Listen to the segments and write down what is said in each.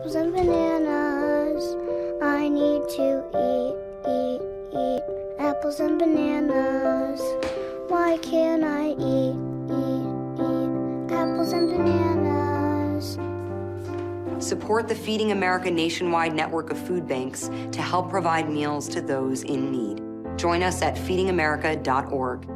apples and bananas. I need to eat apples and bananas. Why can't I eat apples and bananas? Support the Feeding America nationwide network of food banks to help provide meals to those in need. Join us at feedingamerica.org.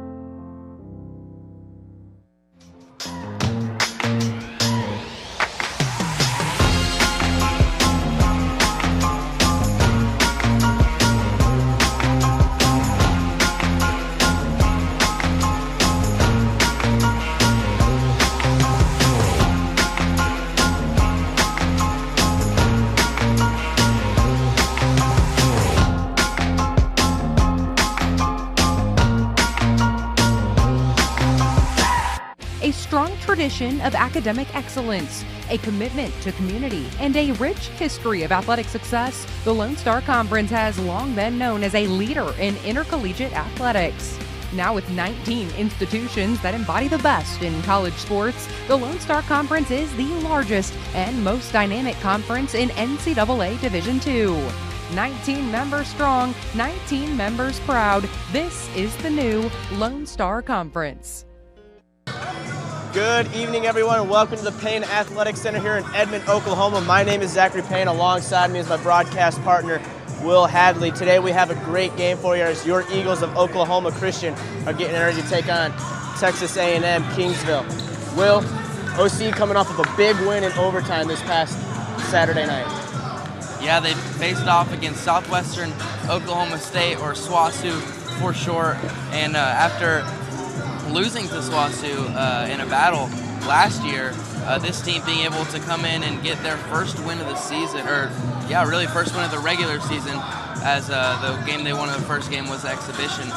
A strong tradition of academic excellence, a commitment to community, and a rich history of athletic success, the Lone Star Conference has long been known as a leader in intercollegiate athletics. Now with 19 institutions that embody the best in college sports, the Lone Star Conference is the largest and most dynamic conference in NCAA Division II. 19 members strong, 19 members proud. This is the new Lone Star Conference. Good evening, everyone, and welcome to the Payne Athletic Center here in Edmond, Oklahoma. My name is Zachary Payne. Alongside me is my broadcast partner, Will Hadley. Today we have a great game for you as your Eagles of Oklahoma Christian are getting ready to take on Texas A&M Kingsville. Will, OC coming off of a big win in overtime this past Saturday night. Yeah, they faced off against Southwestern Oklahoma State, or SWOSU for short, and after losing to SWOSU in a battle last year, this team being able to come in and get their first win of the season, really first win of the regular season, as the game they won in the first game was the exhibition.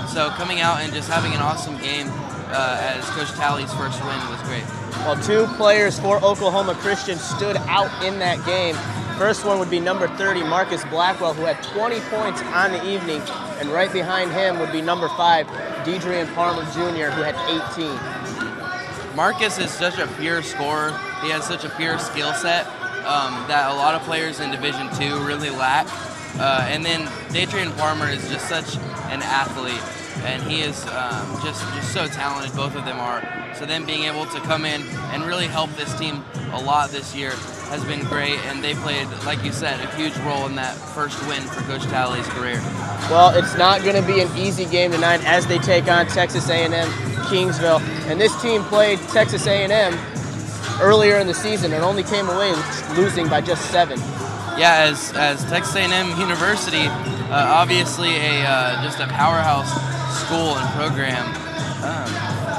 So coming out and just having an awesome game as Coach Talley's first win was great. Well, two players for Oklahoma Christian stood out in that game. First one would be number 30, Marcus Blackwell, who had 20 points on the evening, and right behind him would be number 5, Deidrean Palmer Jr., who had 18. Marcus is such a pure scorer. He has such a pure skill set that a lot of players in Division II really lack. And then Deidrean Palmer is just such an athlete, and he is just so talented, both of them are. So them being able to come in and really help this team a lot this year has been great, and they played, like you said, a huge role in that first win for Coach Talley's career. Well, it's not going to be an easy game tonight as they take on Texas A&M Kingsville. And this team played Texas A&M earlier in the season and only came away losing by just 7. Yeah, as Texas A&M University, obviously just a powerhouse school and program.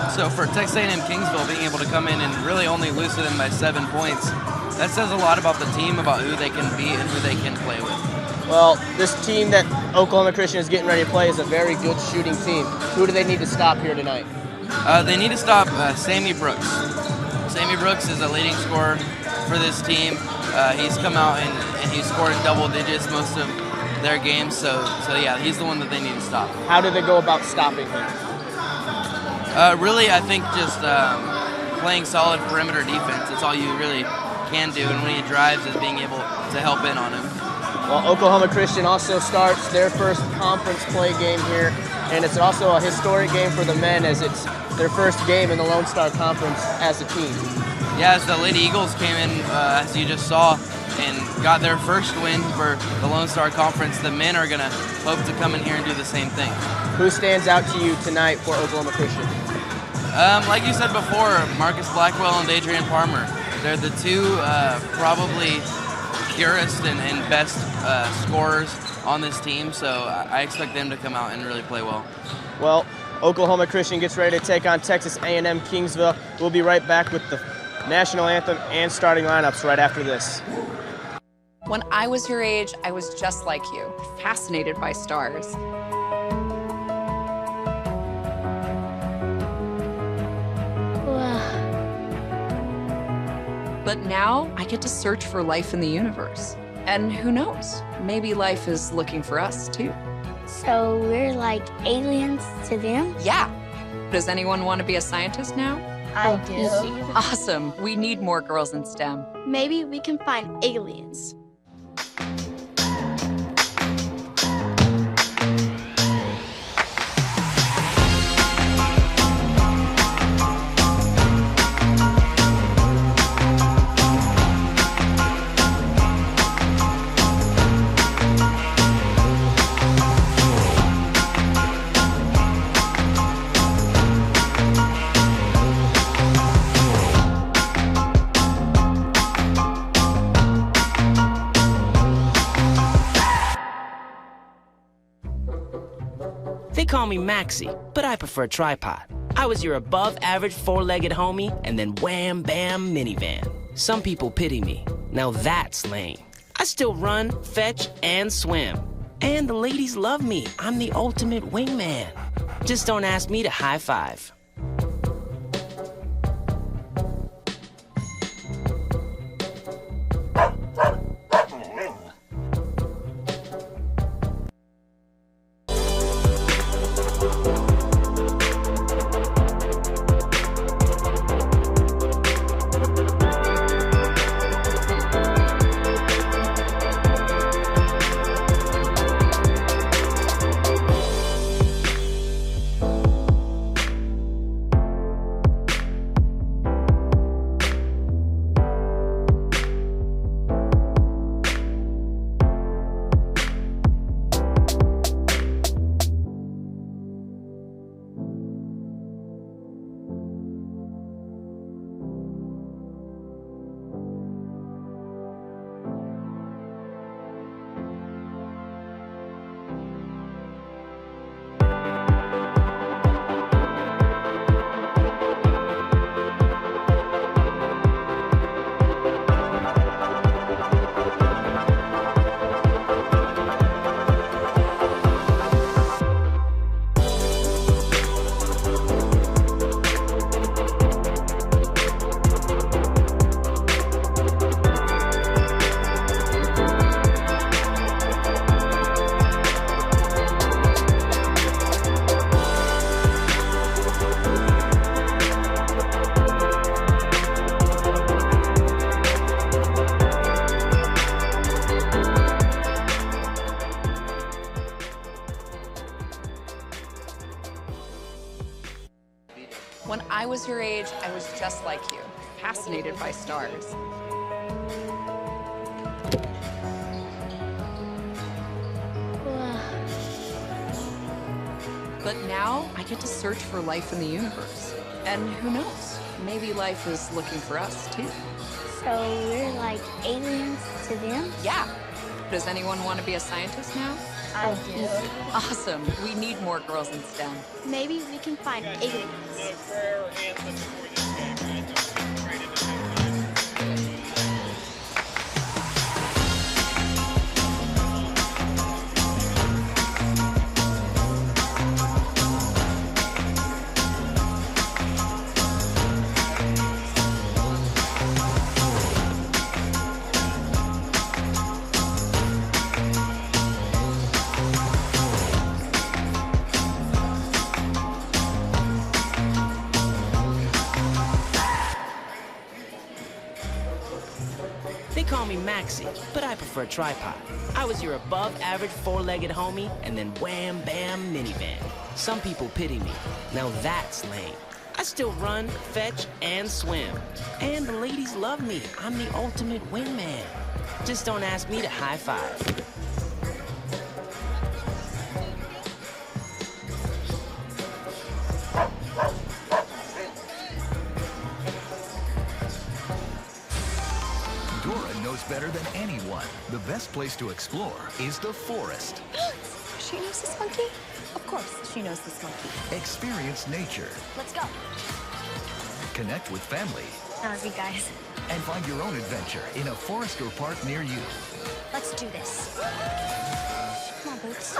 So for Texas A&M Kingsville being able to come in and really only lose to them by 7 points, that says a lot about the team, about who they can beat and who they can play with. Well, this team that Oklahoma Christian is getting ready to play is a very good shooting team. Who do they need to stop here tonight? They need to stop Sammy Brooks. Sammy Brooks is a leading scorer for this team. He's come out and he's scored in double digits most of their games, so yeah, he's the one that they need to stop. How do they go about stopping him? Really, I think just playing solid perimeter defense. That's all you really can do, and when he drives is being able to help in on him. Well, Oklahoma Christian also starts their first conference play game here, and it's also a historic game for the men as it's their first game in the Lone Star Conference as a team. Yeah, as the Lady Eagles came in, as you just saw, and got their first win for the Lone Star Conference, the men are going to hope to come in here and do the same thing. Who stands out to you tonight for Oklahoma Christian? Like you said before, Marcus Blackwell and Deidrean Palmer. They're the two probably purest and best scorers on this team, so I expect them to come out and really play well. Well, Oklahoma Christian gets ready to take on Texas A&M Kingsville. We'll be right back with the national anthem and starting lineups right after this. When I was your age, I was just like you, fascinated by stars. But now I get to search for life in the universe. And who knows, maybe life is looking for us too. So we're like aliens to them? Yeah. Does anyone want to be a scientist now? I do. Awesome. We need more girls in STEM. Maybe we can find aliens. They call me Maxie, but I prefer tripod. I was your above-average four-legged homie, and then wham-bam minivan. Some people pity me. Now that's lame. I still run, fetch, and swim. And the ladies love me. I'm the ultimate wingman. Just don't ask me to high five. When I was your age, I was just like you, fascinated by stars. But now I get to search for life in the universe. And who knows, maybe life is looking for us too. So we're like aliens to them? Yeah. Does anyone want to be a scientist now? I do. Awesome. We need more girls in STEM. Maybe we can find aliens. They call me Maxie, but I prefer tripod. I was your above-average four-legged homie, and then wham-bam minivan. Some people pity me. Now that's lame. I still run, fetch, and swim. And the ladies love me. I'm the ultimate wingman. Just don't ask me to high five. Better than anyone. The best place to explore is the forest. She knows this monkey? Of course, she knows this monkey. Experience nature. Let's go. Connect with family. You guys. And find your own adventure in a forest or park near you. Let's do this. Come on, Boots.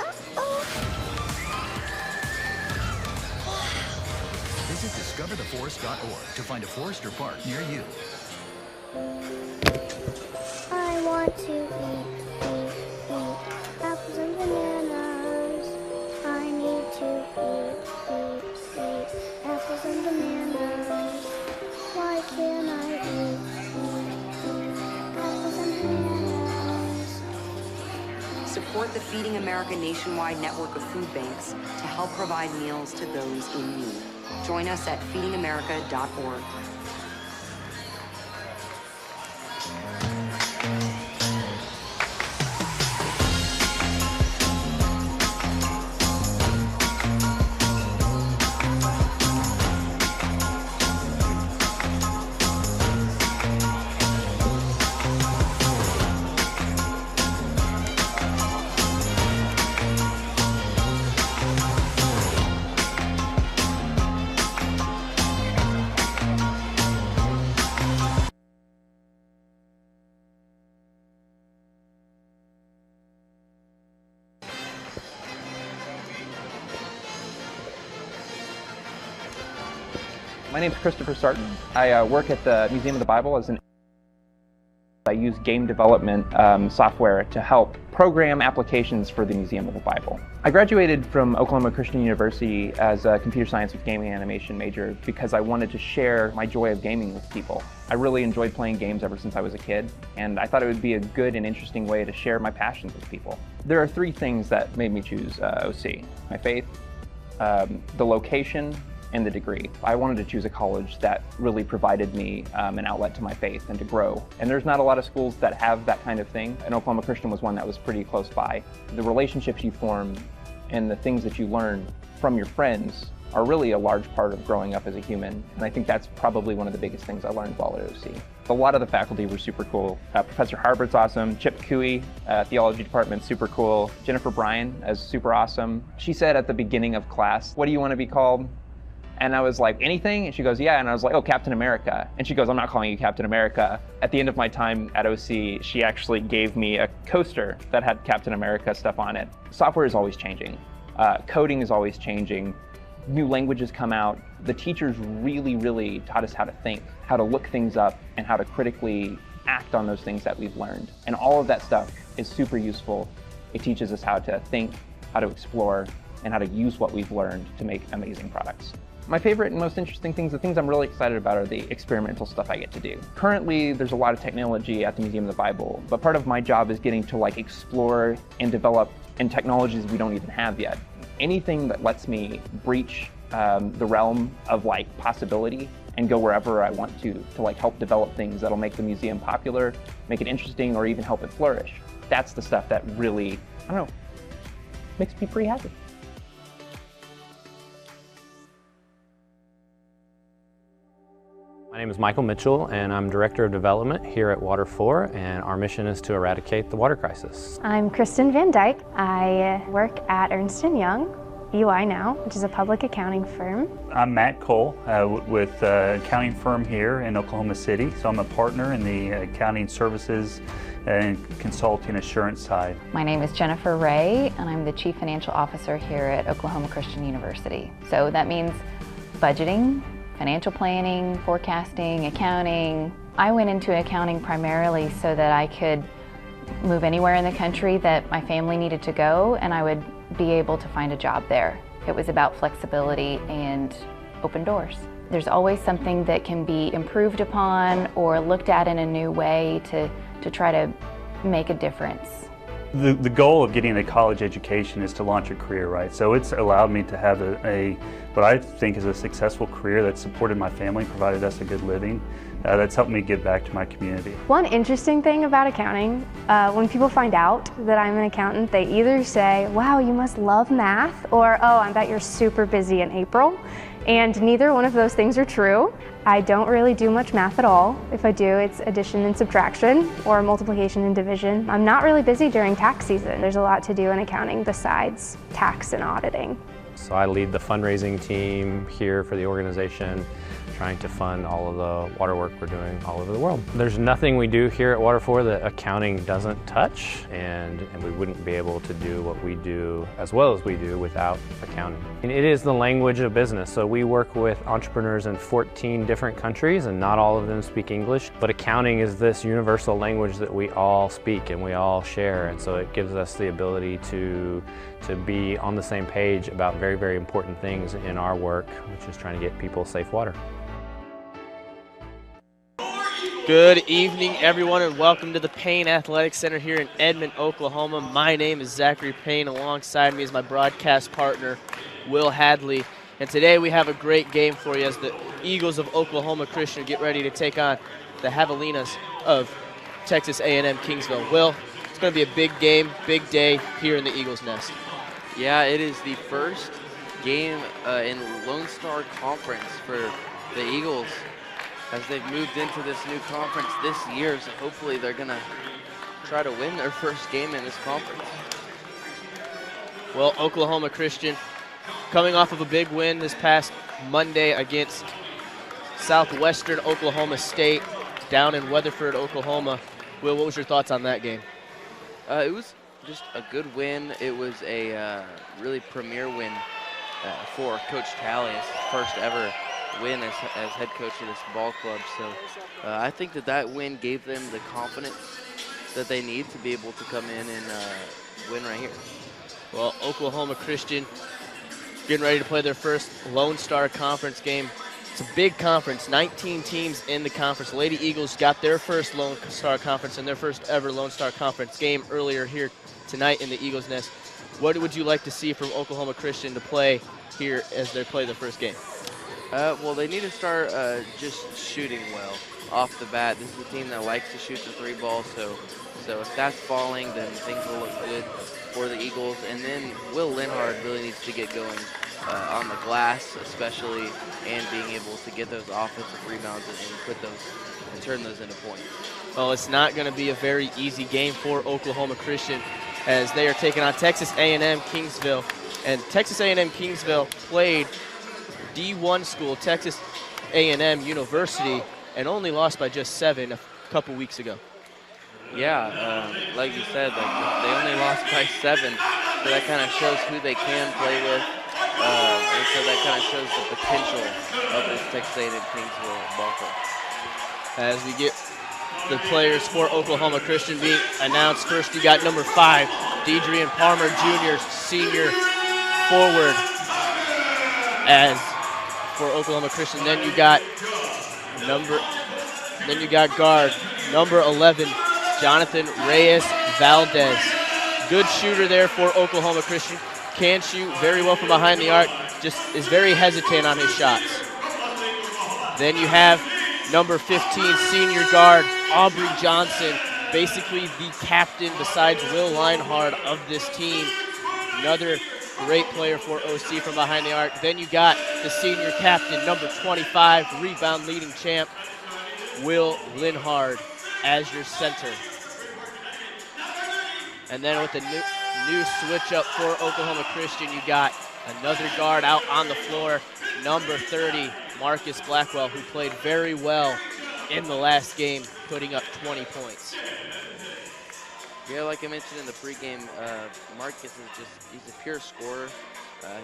Visit discovertheforest.org to find a forest or park near you. I want to eat apples and bananas. I need to eat apples and bananas. Support the Feeding America nationwide network of food banks to help provide meals to those in need. Join us at feedingamerica.org. My name is Christopher Sarton. I work at the Museum of the Bible as I use game development software to help program applications for the Museum of the Bible. I graduated from Oklahoma Christian University as a computer science with gaming animation major because I wanted to share my joy of gaming with people. I really enjoyed playing games ever since I was a kid, and I thought it would be a good and interesting way to share my passions with people. There are three things that made me choose OC: my faith, the location, and the degree. I wanted to choose a college that really provided me an outlet to my faith and to grow. And there's not a lot of schools that have that kind of thing, and Oklahoma Christian was one that was pretty close by. The relationships you form and the things that you learn from your friends are really a large part of growing up as a human, and I think that's probably one of the biggest things I learned while at OC. A lot of the faculty were super cool. Professor Harbert's awesome. Chip Cooey, theology department, super cool. Jennifer Bryan is super awesome. She said at the beginning of class, "What do you want to be called?" And I was like, "Anything?" And she goes, "Yeah." And I was like, "Oh, Captain America." And she goes, "I'm not calling you Captain America." At the end of my time at OC, she actually gave me a coaster that had Captain America stuff on it. Software is always changing. Coding is always changing. New languages come out. The teachers really taught us how to think, how to look things up, and how to critically act on those things that we've learned. And all of that stuff is super useful. It teaches us how to think, how to explore, and how to use what we've learned to make amazing products. My favorite and most interesting things, the things I'm really excited about, are the experimental stuff I get to do. Currently, there's a lot of technology at the Museum of the Bible, but part of my job is getting to explore and develop in technologies we don't even have yet. Anything that lets me breach the realm of possibility and go wherever I want to help develop things that'll make the museum popular, make it interesting, or even help it flourish. That's the stuff that really, I don't know, makes me pretty happy. My name is Michael Mitchell, and I'm Director of Development here at Water 4, and our mission is to eradicate the water crisis. I'm Kristen Van Dyke. I work at Ernst & Young, EY now, which is a public accounting firm. I'm Matt Cole with an accounting firm here in Oklahoma City, so I'm a partner in the accounting services and consulting assurance side. My name is Jennifer Ray, and I'm the Chief Financial Officer here at Oklahoma Christian University. So that means budgeting, financial planning, forecasting, accounting. I went into accounting primarily so that I could move anywhere in the country that my family needed to go, and I would be able to find a job there. It was about flexibility and open doors. There's always something that can be improved upon or looked at in a new way to try to make a difference. The goal of getting a college education is to launch a career, right? So it's allowed me to have what I think is a successful career that's supported my family, provided us a good living, that's helped me give back to my community. One interesting thing about accounting, when people find out that I'm an accountant, they either say, "Wow, you must love math," or, "Oh, I bet you're super busy in April." And neither one of those things are true. I don't really do much math at all. If I do, it's addition and subtraction or multiplication and division. I'm not really busy during tax season. There's a lot to do in accounting besides tax and auditing. So I lead the fundraising team here for the organization, trying to fund all of the water work we're doing all over the world. There's nothing we do here at Water 4 that accounting doesn't touch, and we wouldn't be able to do what we do as well as we do without accounting. And it is the language of business, so we work with entrepreneurs in 14 different countries, and not all of them speak English, but accounting is this universal language that we all speak and we all share, and so it gives us the ability to be on the same page about very, very important things in our work, which is trying to get people safe water. Good evening, everyone, and welcome to the Payne Athletic Center here in Edmond, Oklahoma. My name is Zachary Payne. Alongside me is my broadcast partner, Will Hadley. And today we have a great game for you as the Eagles of Oklahoma Christian get ready to take on the Javelinas of Texas A&M Kingsville. Will, it's going to be a big game, big day here in the Eagles' Nest. Yeah, it is the first game in Lone Star Conference for the Eagles as they've moved into this new conference this year. So hopefully they're going to try to win their first game in this conference. Well, Oklahoma Christian coming off of a big win this past Monday against Southwestern Oklahoma State down in Weatherford, Oklahoma. Will, what was your thoughts on that game? It was just a good win. It was a really premier win for Coach Talley. It's his first ever win as head coach of this ball club. So I think that win gave them the confidence that they need to be able to come in and win right here. Well, Oklahoma Christian getting ready to play their first Lone Star Conference game. It's a big conference, 19 teams in the conference. Lady Eagles got their first Lone Star Conference and their first ever Lone Star Conference game earlier here tonight in the Eagles' Nest. What would you like to see from Oklahoma Christian to play here as they play the first game? Well, they need to start just shooting well off the bat. This is a team that likes to shoot the three ball, so if that's falling, then things will look good for the Eagles. And then Will Linhard really needs to get going on the glass, especially, and being able to get those offensive rebounds and put those and turn those into points. Well, it's not going to be a very easy game for Oklahoma Christian as they are taking on Texas A&M Kingsville, and Texas A&M Kingsville played D1 school Texas A&M University and only lost by just 7 a couple weeks ago. Yeah, like you said, they only lost by 7, so that kind of shows who they can play with, and so that kind of shows the potential of this Texas A&M Kingsville ball club. As we get the players for Oklahoma Christian being announced, first you got number 5, Deidrean Palmer Jr., senior forward, as for Oklahoma Christian. Then you got guard number 11, Jonathan Reyes Valdez. Good shooter there for Oklahoma Christian. Can shoot very well from behind the arc, just is very hesitant on his shots. Then you have number 15, senior guard Aubrey Johnson, basically the captain besides Will Linehard of this team. Another great player for OC from behind the arc. Then you got the senior captain, number 25, rebound leading champ, Will Linhard as your center. And then with the new switch up for Oklahoma Christian, you got another guard out on the floor, number 30, Marcus Blackwell, who played very well in the last game, putting up 20 points. Yeah, like I mentioned in the pregame, Marcus is he's a pure scorer.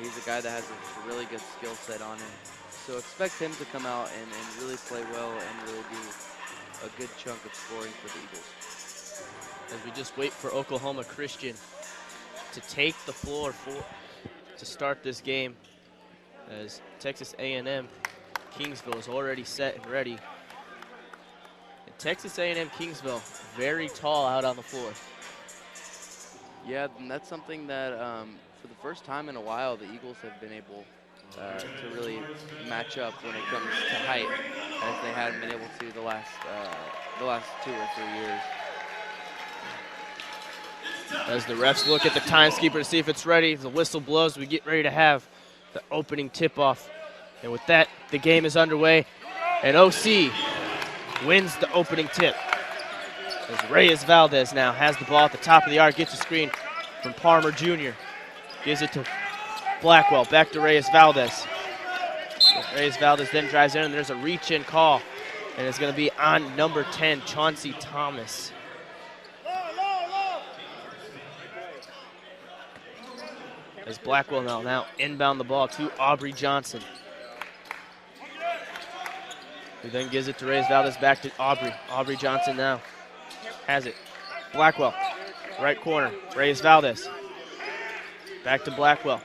He's a guy that has a really good skill set on him. So expect him to come out and really play well and really do a good chunk of scoring for the Eagles. As we just wait for Oklahoma Christian to take the floor to start this game, as Texas A&M Kingsville is already set and ready. And Texas A&M Kingsville, very tall out on the floor. Yeah, and that's something that for the first time in a while, the Eagles have been able to really match up when it comes to height, as they hadn't been able to the last 2 or 3 years. As the refs look at the timekeeper to see if it's ready, the whistle blows, we get ready to have the opening tip-off. And with that, the game is underway, and OC wins the opening tip. As Reyes Valdez now has the ball at the top of the arc, gets a screen from Palmer Jr. Gives it to Blackwell, back to Reyes Valdez. Reyes Valdez then drives in, and there's a reach-in call, and it's going to be on number 10, Chauncey Thomas. As Blackwell now inbound the ball to Aubrey Johnson. Who then gives it to Reyes Valdez, back to Aubrey. Aubrey Johnson now has it. Blackwell, right corner, Reyes Valdez. Back to Blackwell.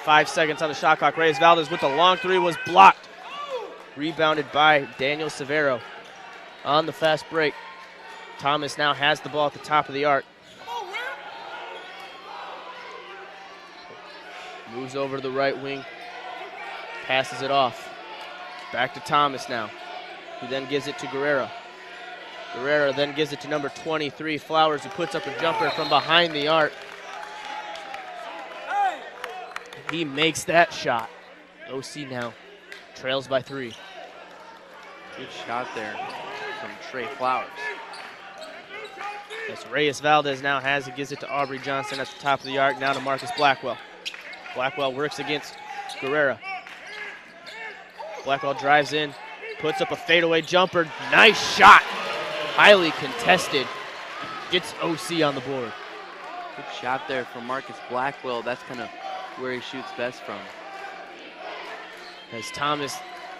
5 seconds on the shot clock. Reyes Valdez with the long three was blocked. Rebounded by Daniel Severo. on the fast break. Thomas now has the ball at the top of the arc. Moves over to the right wing, passes it off. Back to Thomas now, who then gives it to Guerrero. Guerrero then gives it to number 23, Flowers, who puts up a jumper from behind the arc. He makes that shot. OC now trails by 3. Good shot there from Trey Flowers. As Reyes Valdez now has it, gives it to Aubrey Johnson at the top of the arc, now to Marcus Blackwell. Blackwell works against Guerrero. Blackwell drives in, puts up a fadeaway jumper. Nice shot. Highly contested. Gets OC on the board. Good shot there from Marcus Blackwell. That's kind of where he shoots best from. As Thomas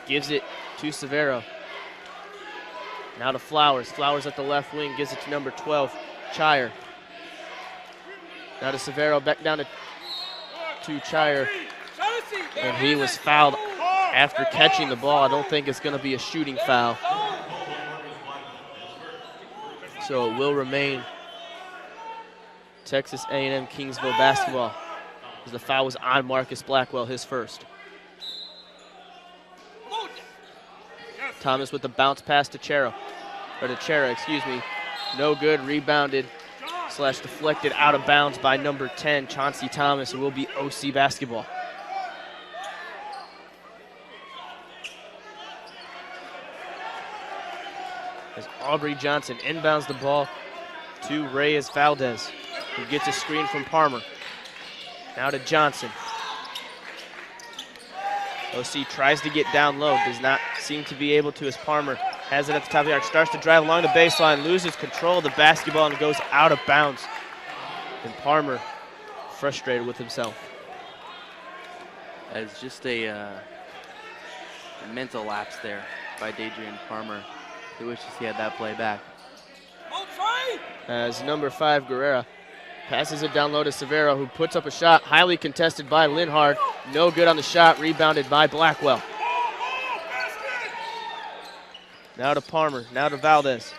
gives it to Severo. Now to Flowers. Flowers at the left wing, gives it to number 12, Chire. Now to Severo, back down to Chire. And he was fouled after catching the ball. I don't think it's going to be a shooting foul. So it will remain Texas A&M Kingsville basketball, as the foul was on Marcus Blackwell, his first. Thomas with the bounce pass to Chera, excuse me. No good, rebounded / deflected out of bounds by number 10, Chauncey Thomas. It will be OC basketball. As Aubrey Johnson inbounds the ball to Reyes Valdez, who gets a screen from Palmer. Now to Johnson. OC tries to get down low, does not seem to be able to, as Palmer has it at the top of the arc, starts to drive along the baseline, loses control of the basketball and goes out of bounds. And Palmer frustrated with himself. As just a mental lapse there by Dadrian Palmer. He wishes he had that play back. As number 5, Guerrero, passes it down low to Severo, who puts up a shot, highly contested by Linhard. No good on the shot, rebounded by Blackwell. Now to Palmer, now to Valdez.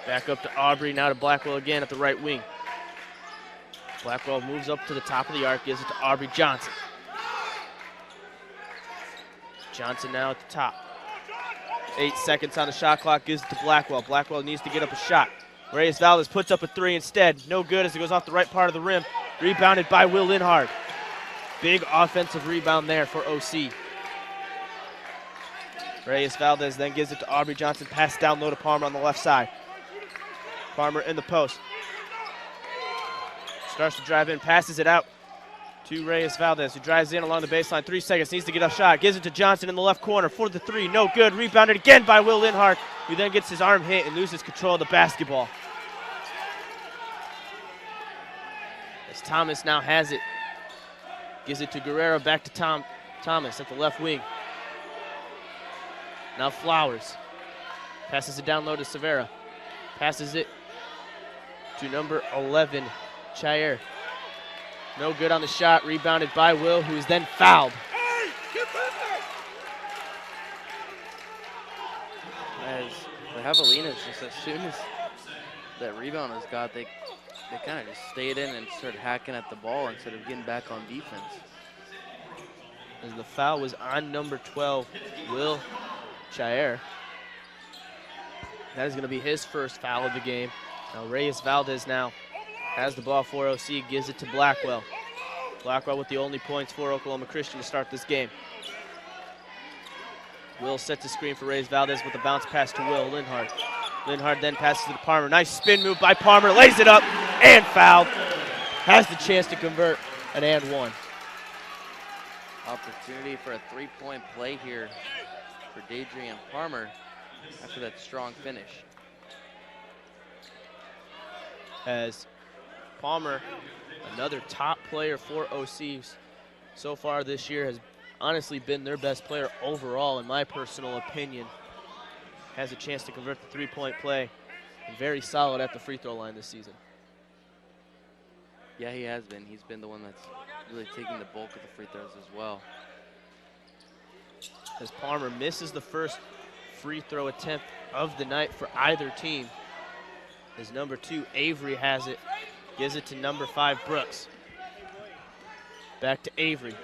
Back up to Aubrey, now to Blackwell again at the right wing. Blackwell moves up to the top of the arc, gives it to Aubrey Johnson. Johnson now at the top. 8 seconds on the shot clock, gives it to Blackwell. Blackwell needs to get up a shot. Reyes Valdez puts up a 3 instead. No good as it goes off the right part of the rim. Rebounded by Will Linhard. Big offensive rebound there for OC. Reyes Valdez then gives it to Aubrey Johnson. Pass down low to Palmer on the left side. Palmer in the post. Starts to drive in, passes it out to Reyes Valdez, who drives in along the baseline. 3 seconds, needs to get a shot. Gives it to Johnson in the left corner for the 3. No good. Rebounded again by Will Linhart, who then gets his arm hit and loses control of the basketball. As Thomas now has it. Gives it to Guerrero, back to Thomas at the left wing. Now Flowers. Passes it down low to Severa. Passes it to number 11, Chire. No good on the shot, rebounded by Will, who is then fouled. As the Javelinas, just as soon as that rebound was got, they kind of just stayed in and started hacking at the ball instead of getting back on defense. As the foul was on number 12, Will Chire. That is going to be his first foul of the game. Now Reyes Valdez now has the ball for OC, gives it to Blackwell. Blackwell with the only points for Oklahoma Christian to start this game. Will sets the screen for Reyes Valdez with a bounce pass to Will Linhard. Linhard then passes it to Palmer. Nice spin move by Palmer, lays it up and fouled. Has the chance to convert an and one. Opportunity for a three-point play here for Dadrian Palmer after that strong finish. As Palmer, another top player for OC so far this year, has honestly been their best player overall, in my personal opinion. Has a chance to convert the three-point play. And very solid at the free throw line this season. Yeah, he has been. He's been the one that's really taking the bulk of the free throws as well. as Palmer misses the first free throw attempt of the night for either team. As number 2, Avery, has it, gives it to number 5, Brooks. Back to Avery.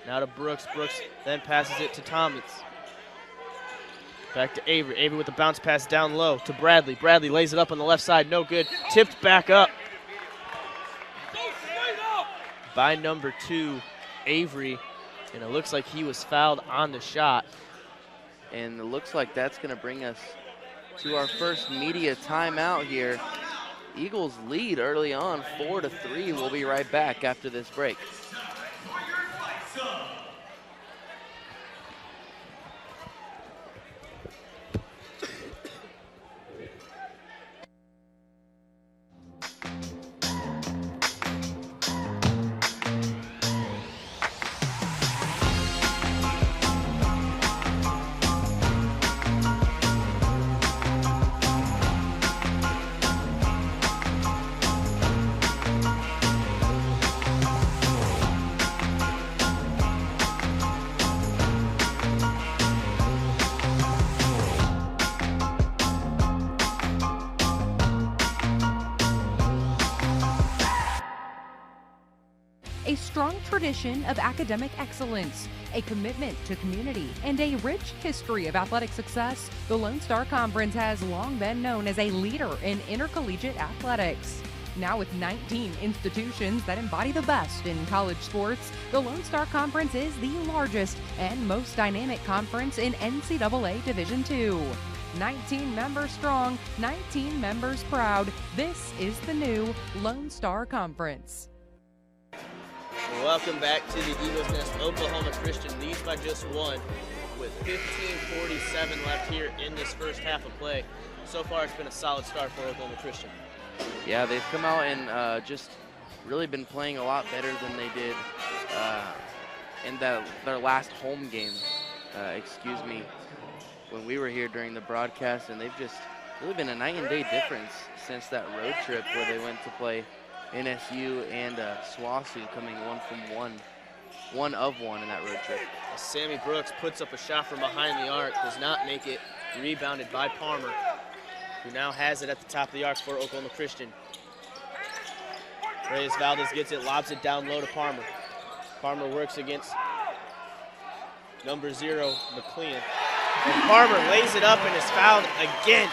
Now to Brooks. Brooks then passes it to Thomas. Back to Avery. Avery with the bounce pass down low to Bradley. Bradley lays it up on the left side. No good. Tipped back up by number 2, Avery. And it looks like he was fouled on the shot. And it looks like that's going to bring us to our first media timeout here. Eagles lead early on, 4-3. We'll be right back after this break. A strong tradition of academic excellence, a commitment to community, and a rich history of athletic success, the Lone Star Conference has long been known as a leader in intercollegiate athletics. Now with 19 institutions that embody the best in college sports, the Lone Star Conference is the largest and most dynamic conference in NCAA Division II. 19 members strong, 19 members proud. This is the new Lone Star Conference. Welcome back to the Eagles Nest. Oklahoma Christian leads by just 1 with 15:47 left here in this first half of play. So far, it's been a solid start for Oklahoma Christian. Yeah, they've come out and just really been playing a lot better than they did in their last home game, when we were here during the broadcast, and they've just really been a night and day difference since that road trip where they went to play NSU and SWOSU, coming one of one in that road trip. Sammy Brooks puts up a shot from behind the arc, does not make it, rebounded by Palmer, who now has it at the top of the arc for Oklahoma Christian. Reyes Valdez gets it, lobs it down low to Palmer. Palmer works against number 0, McLean. And Palmer lays it up and is fouled again.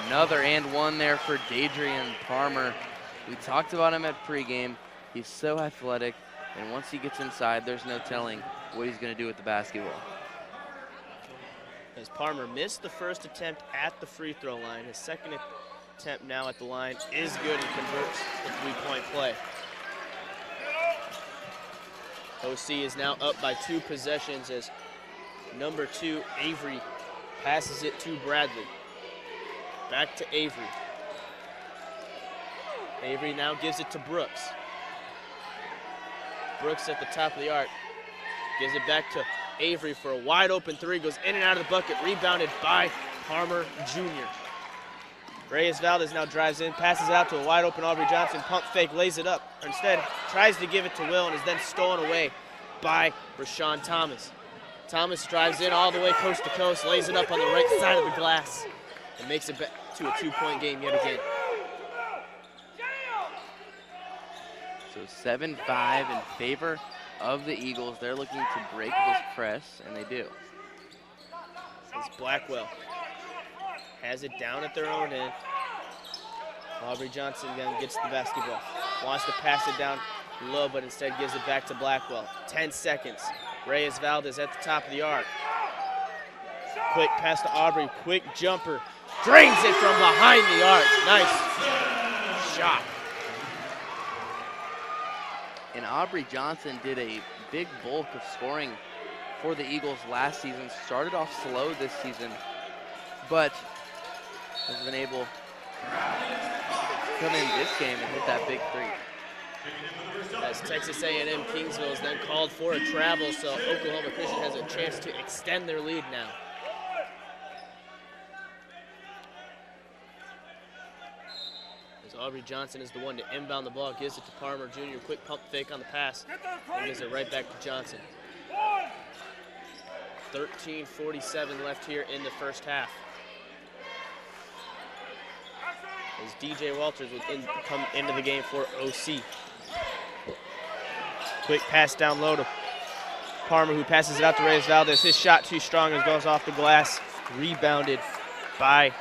Another and one there for Dadrian Palmer. We talked about him at pregame. He's so athletic, and once he gets inside, there's no telling what he's going to do with the basketball. As Palmer missed the first attempt at the free throw line, his second attempt now at the line is good and converts the three-point play. OC is now up by 2 possessions as number 2, Avery, passes it to Bradley. Back to Avery. Avery now gives it to Brooks. Brooks at the top of the arc. Gives it back to Avery for a wide open 3. Goes in and out of the bucket. Rebounded by Palmer Jr. Reyes Valdez now drives in, passes it out to a wide open Aubrey Johnson. Pump fake, lays it up. Or instead, tries to give it to Will and is then stolen away by Rashawn Thomas. Thomas drives in all the way coast to coast, lays it up on the right side of the glass, and makes it back to a 2-point game yet again. So 7-5 in favor of the Eagles. They're looking to break this press, and they do. As Blackwell has it down at their own end. Aubrey Johnson again gets the basketball. Wants to pass it down low, but instead gives it back to Blackwell. 10 seconds. Reyes Valdez at the top of the arc. Quick pass to Aubrey. Quick jumper. Drains it from behind the arc. Nice shot. And Aubrey Johnson did a big bulk of scoring for the Eagles last season. Started off slow this season, but has been able to come in this game and hit that big 3. As Texas A&M Kingsville is then called for a travel, so Oklahoma Christian has a chance to extend their lead now. As Aubrey Johnson is the one to inbound the ball, gives it to Palmer Jr. Quick pump fake on the pass, and gives it right back to Johnson. 13:47 left here in the first half. As DJ Walters will come into the game for OC. Quick pass down low to Parmer, who passes it out to Reyes Valdez. His shot too strong and goes off the glass. Rebounded by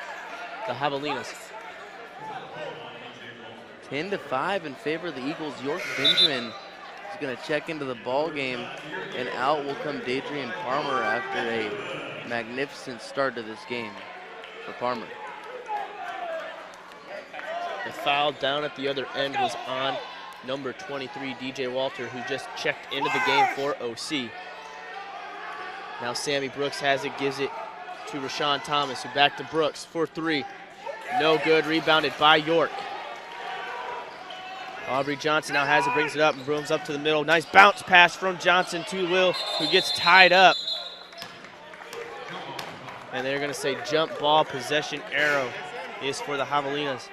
the Javelinas. 10-5 in favor of the Eagles. York Benjamin is going to check into the ball game, and out will come Dadrian Parmer after a magnificent start to this game for Parmer. The foul down at the other end was on number 23, DJ Walter, who just checked into the game for OC. Now Sammy Brooks has it, gives it to Rashawn Thomas, who back to Brooks for three. No good, rebounded by York. Aubrey Johnson now has it, brings it up and brooms up to the middle. Nice bounce pass from Johnson to Will, who gets tied up. And they're gonna say jump ball, possession arrow is for the Javelinas.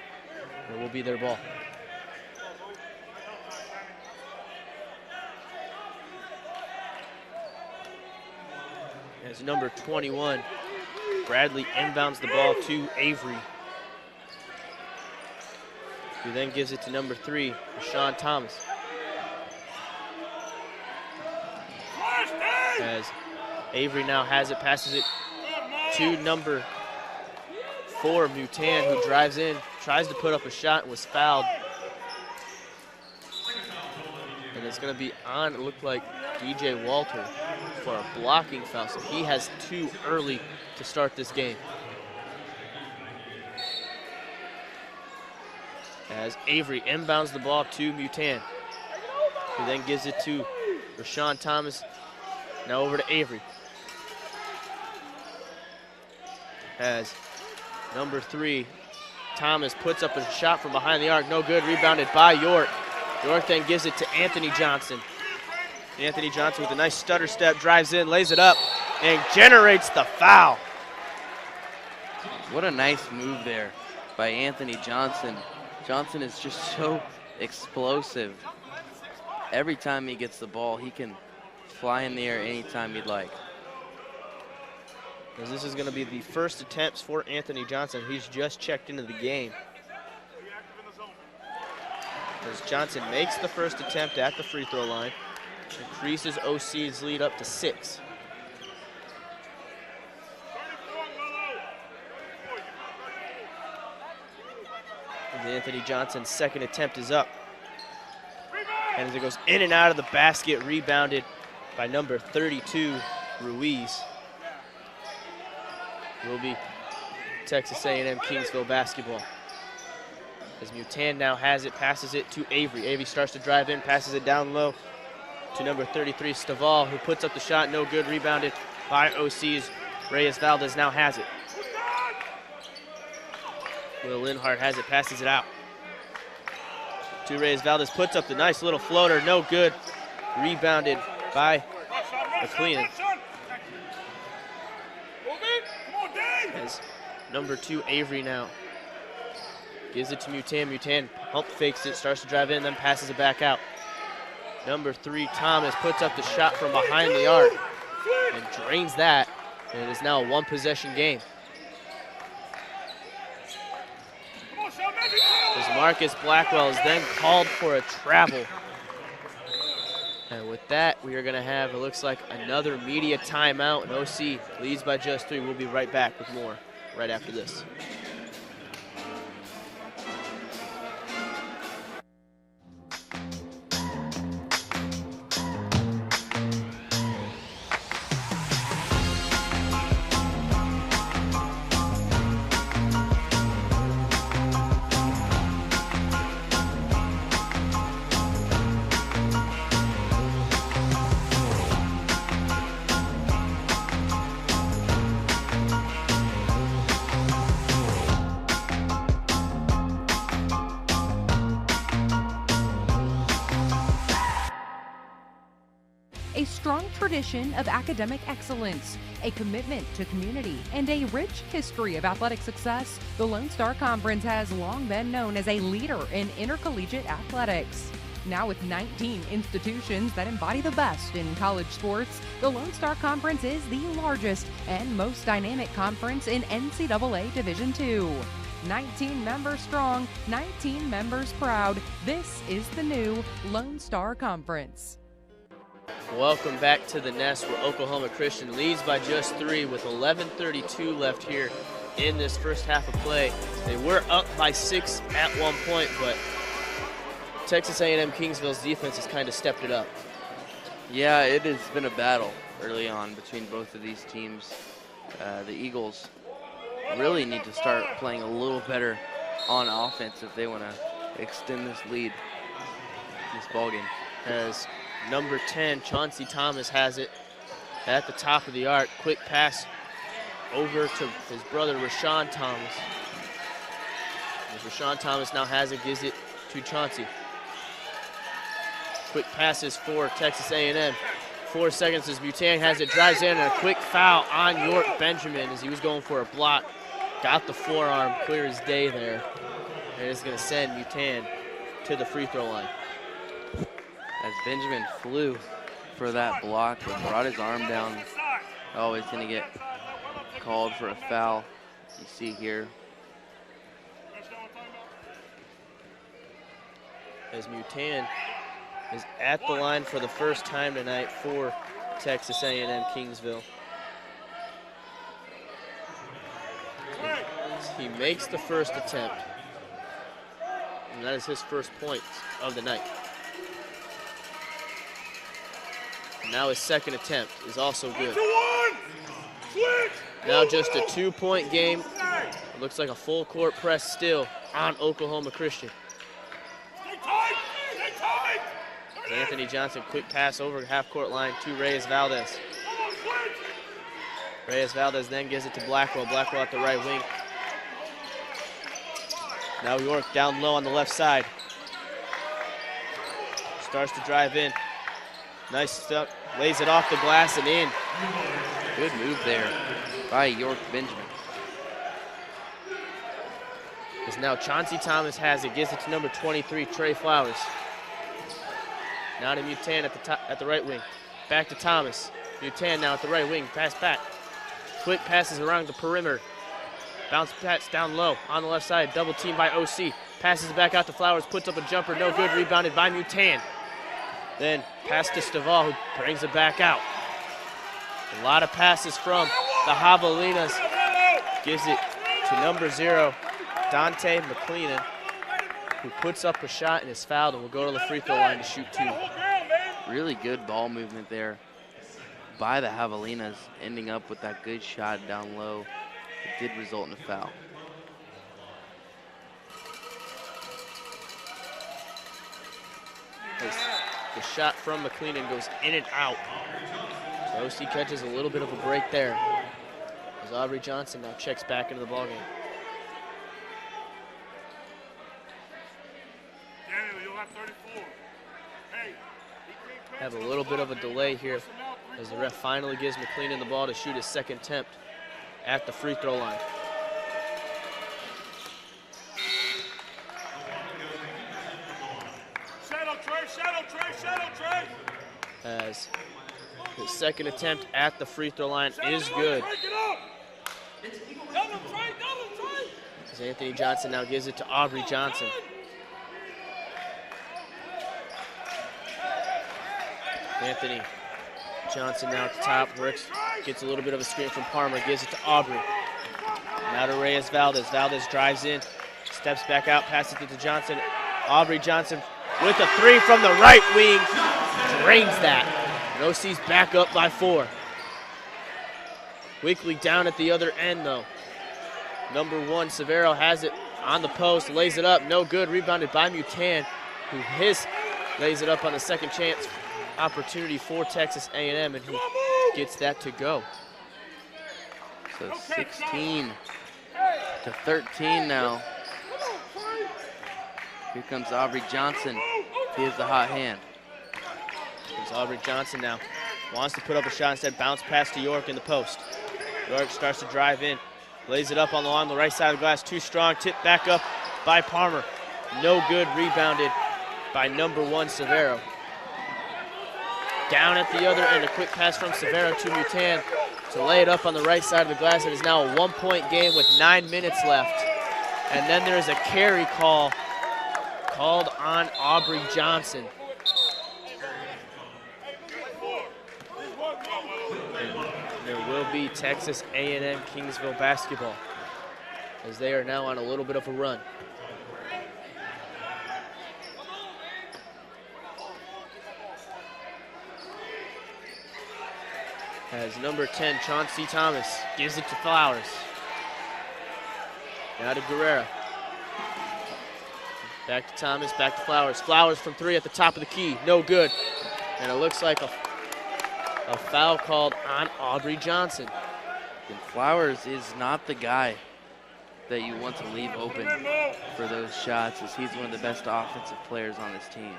It will be their ball. As number 21, Bradley inbounds the ball to Avery, who then gives it to number 3, Rashawn Thomas. As Avery now has it, passes it to number 4, Mutan, who drives in, tries to put up a shot and was fouled. And it's going to be on, it looked like, DJ Walter for a blocking foul. So he has 2 early to start this game. As Avery inbounds the ball to Mutan, who then gives it to Rashawn Thomas. Now over to Avery. As number 3, Thomas puts up a shot from behind the arc. No good, rebounded by York. York then gives it to Anthony Johnson. Anthony Johnson with a nice stutter step, drives in, lays it up, and generates the foul. What a nice move there by Anthony Johnson. Johnson is just so explosive. Every time he gets the ball, he can fly in the air anytime he'd like. As this is going to be the first attempts for Anthony Johnson. He's just checked into the game. As Johnson makes the first attempt at the free throw line, increases OC's lead up to 6. And Anthony Johnson's second attempt is up. And as it goes in and out of the basket, rebounded by number 32, Ruiz. Will be Texas A&M Kingsville basketball. As Mutan now has it, passes it to Avery. Avery starts to drive in, passes it down low to number 33, Staval, who puts up the shot, no good, rebounded by OC's Reyes Valdez now has it. Will Linhart has it, passes it out to Reyes Valdez, puts up the nice little floater, no good, rebounded by McLean. As number 2, Avery now gives it to Mutan. Mutan pump fakes it, starts to drive in, then passes it back out. Number 3, Thomas, puts up the shot from behind the arc and drains that, and it is now a 1-possession game. As Marcus Blackwell is then called for a travel. And with that, we are going to have, it looks like, another media timeout, and OC leads by just 3. We'll be right back with more right after this. A strong tradition of academic excellence, a commitment to community, and a rich history of athletic success, the Lone Star Conference has long been known as a leader in intercollegiate athletics. Now with 19 institutions that embody the best in college sports, the Lone Star Conference is the largest and most dynamic conference in NCAA Division II. 19 members strong, 19 members proud. This is the new Lone Star Conference. Welcome back to the Nest, where Oklahoma Christian leads by just 3 with 11:32 left here in this first half of play. They were up by 6 at one point, but Texas A&M Kingsville's defense has kind of stepped it up. Yeah, it has been a battle early on between both of these teams. The Eagles really need to start playing a little better on offense if they want to extend this lead, this ballgame. As number 10, Chauncey Thomas, has it at the top of the arc. Quick pass over to his brother, Rashawn Thomas. As Rashawn Thomas now has it, gives it to Chauncey. Quick passes for Texas A&M. 4 seconds as Butan has it, drives in, and a quick foul on York Benjamin as he was going for a block. Got the forearm, clear as day there. And it's going to send Butan to the free throw line. As Benjamin flew for that block, but brought his arm down. Oh, he's going to get called for a foul. You see here. As Butan is at the line for the first time tonight for Texas A&M Kingsville. He makes the first attempt, and that is his first point of the night. Now his second attempt is also good. Now just a 2-point game. It looks like a full court press still on Oklahoma Christian. Anthony Johnson, quick pass over the half-court line to Reyes Valdez. Reyes Valdez then gives it to Blackwell. Blackwell at the right wing. Now York down low on the left side. Starts to drive in. Nice stuff. Lays it off the glass and in. Good move there by York Benjamin. As now Chauncey Thomas has it. Gives it to number 23, Trey Flowers. Now to Butan at the right wing. Back to Thomas. Butan now at the right wing. Pass back. Quick passes around the perimeter. Bounce pass down low on the left side. Double team by OC. Passes back out to Flowers. Puts up a jumper. No good. Rebounded by Butan. Then pass to Stovall, who brings it back out. A lot of passes from the Javelinas. Gives it to number 0, Dante McLeenan, who puts up a shot and is fouled and will go to the free throw line to shoot 2. Really good ball movement there by the Javelinas, ending up with that good shot down low. It did result in a foul. The shot from McLeenan goes in and out. So OC catches a little bit of a break there. As Aubrey Johnson now checks back into the ballgame. Have a little bit of a delay here as the ref finally gives McLeenan the ball to shoot his second attempt at the free throw line. Shadow Trey. As his second attempt at the free throw line is good. As Anthony Johnson now gives it to Aubrey Johnson. Anthony Johnson now at the top, works, gets a little bit of a screen from Palmer, gives it to Aubrey. Now to Reyes Valdez. Valdez drives in, steps back out, passes it to Johnson. Aubrey Johnson with a 3 from the right wing, drains that. And OC's back up by 4. Quickly down at the other end though. Number 1, Severo has it on the post, lays it up, no good, rebounded by Butan, who lays it up on the second chance opportunity for Texas A&M, and he gets that to go. So 16 to 13 now. Here comes Aubrey Johnson. He has the hot hand. Here's Aubrey Johnson now. Wants to put up a shot, instead bounce pass to York in the post. York starts to drive in. Lays it up along the right side of the glass. Too strong. Tip back up by Palmer. No good. Rebounded by number 1, Severo. Down at the other end, a quick pass from Severo to Mutan to lay it up on the right side of the glass. It is now a 1-point game with 9 minutes left. And then there is a carry called on Aubrey Johnson. And there will be Texas A&M Kingsville basketball, as they are now on a little bit of a run. As number 10, Chauncey Thomas, gives it to Flowers. Now to Guerrera. Back to Thomas, back to Flowers. Flowers from 3 at the top of the key, no good. And it looks like a foul called on Aubrey Johnson. And Flowers is not the guy that you want to leave open for those shots, as he's one of the best offensive players on this team.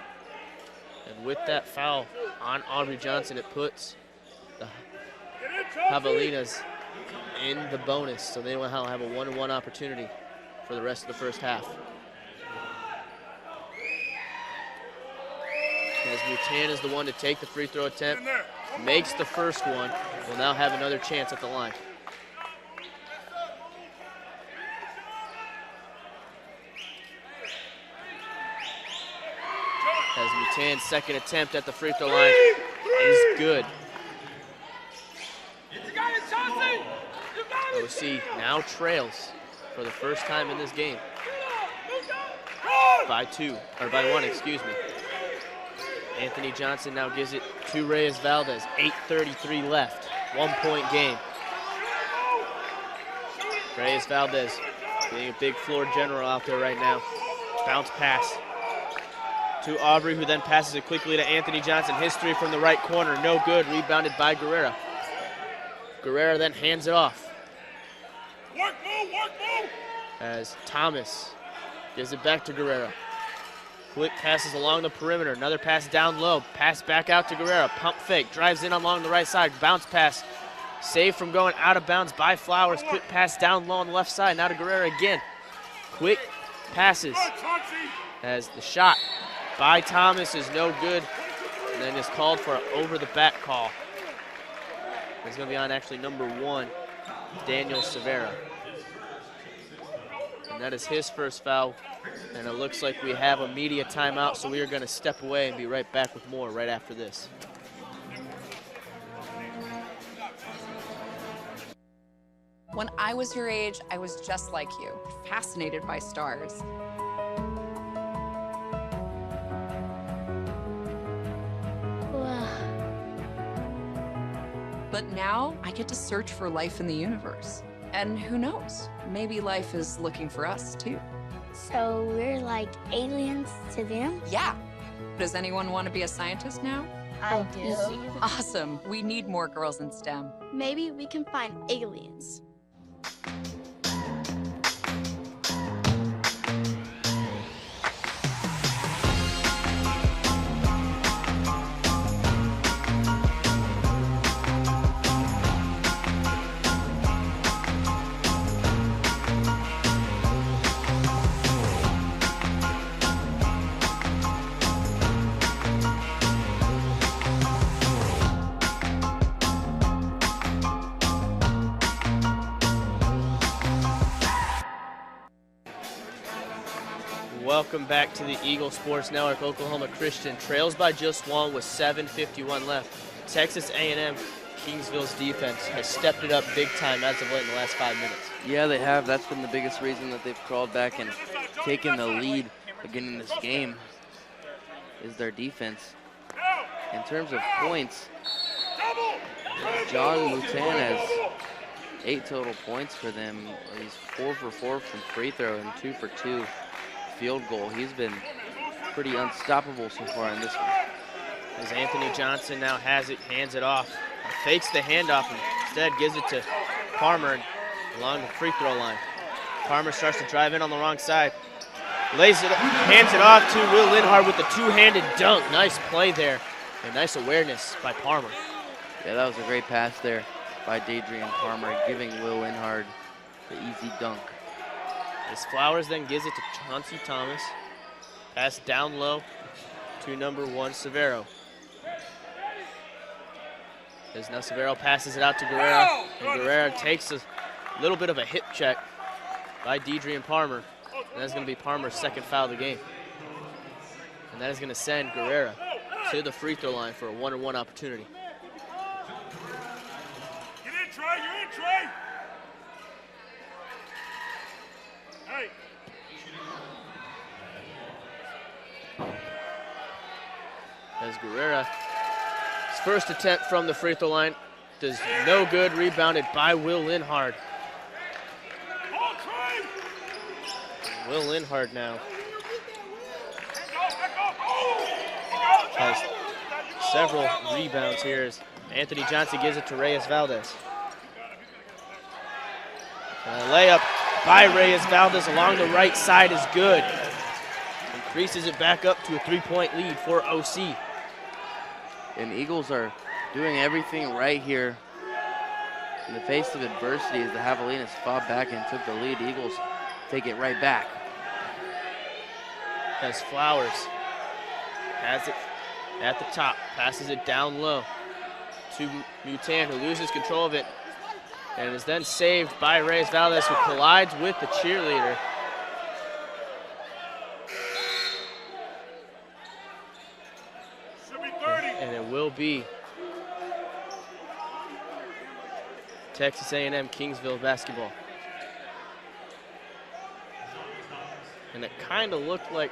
And with that foul on Aubrey Johnson, it puts the Javelinas in the bonus, so they will have a 1-1 opportunity for the rest of the first half. As Mutan is the one to take the free throw attempt, makes the first one, will now have another chance at the line. As Mutan's second attempt at the free throw line is good. OC now trails for the first time in this game by 1, excuse me. Anthony Johnson now gives it to Reyes Valdez. 8:33 left, 1-point game. Reyes Valdez being a big floor general out there right now. Bounce pass to Aubrey, who then passes it quickly to Anthony Johnson. History from the right corner, no good, rebounded by Guerrera. Guerrera then hands it off. As Thomas gives it back to Guerrera. Quick passes along the perimeter. Another pass down low. Pass back out to Guerrera. Pump fake. Drives in along the right side. Bounce pass. Saved from going out of bounds by Flowers. Quick pass down low on the left side. Now to Guerrera again. Quick passes. As the shot by Thomas is no good. And then is called for an over-the-back call. It's going to be on actually number 1, Daniel Severo. And that is his first foul. And it looks like we have a media timeout, so we are going to step away and be right back with more right after this. When I was your age, I was just like you, fascinated by stars. But now I get to search for life in the universe. And who knows, maybe life is looking for us too. So we're like aliens to them? Yeah. Does anyone want to be a scientist now? I do. Awesome. We need more girls in STEM. Maybe we can find aliens. Welcome back to the Eagle Sports Network. Oklahoma Christian trails by just 1 with 7:51 left. Texas A&M Kingsville's defense has stepped it up big time as of late in the last 5 minutes. Yeah, they have. That's been the biggest reason that they've crawled back and taken the lead again in this game, is their defense. In terms of points, John Mutan has 8 total points for them. He's 4 for 4 from free throw and 2 for 2 field goal. He's been pretty unstoppable so far in this one. As Anthony Johnson now has it, hands it off, fakes the handoff, and instead gives it to Palmer along the free throw line. Palmer starts to drive in on the wrong side, lays it, hands it off to Will Linhart with the two-handed dunk. Nice play there, and nice awareness by Palmer. Yeah, that was a great pass there by Dadrian Palmer, giving Will Linhart the easy dunk. As Flowers then gives it to Chauncey Thomas. Pass down low to number 1, Severo. As now Severo passes it out to Guerrera, and Guerrera takes a little bit of a hip check by Deidre Palmer, and that's going to be Palmer's second foul of the game. And that is going to send Guerrera to the free throw line for a 1-on-1 opportunity. Get in, Trey, you're in, Trey! Hey! As Guerrera, his first attempt from the free throw line does no good, rebounded by Will Linhard. Will Linhard now has several rebounds here as Anthony Johnson gives it to Reyes Valdez. A layup by Reyes Valdez along the right side is good. Increases it back up to a 3-point lead for OC. And Eagles are doing everything right here in the face of adversity as the Javelinas fought back and took the lead. Eagles take it right back. As Flowers has it at the top, passes it down low to Mutan, who loses control of it and is then saved by Reyes Valdez, who collides with the cheerleader. And it will be Texas A&M Kingsville basketball. And it kind of looked like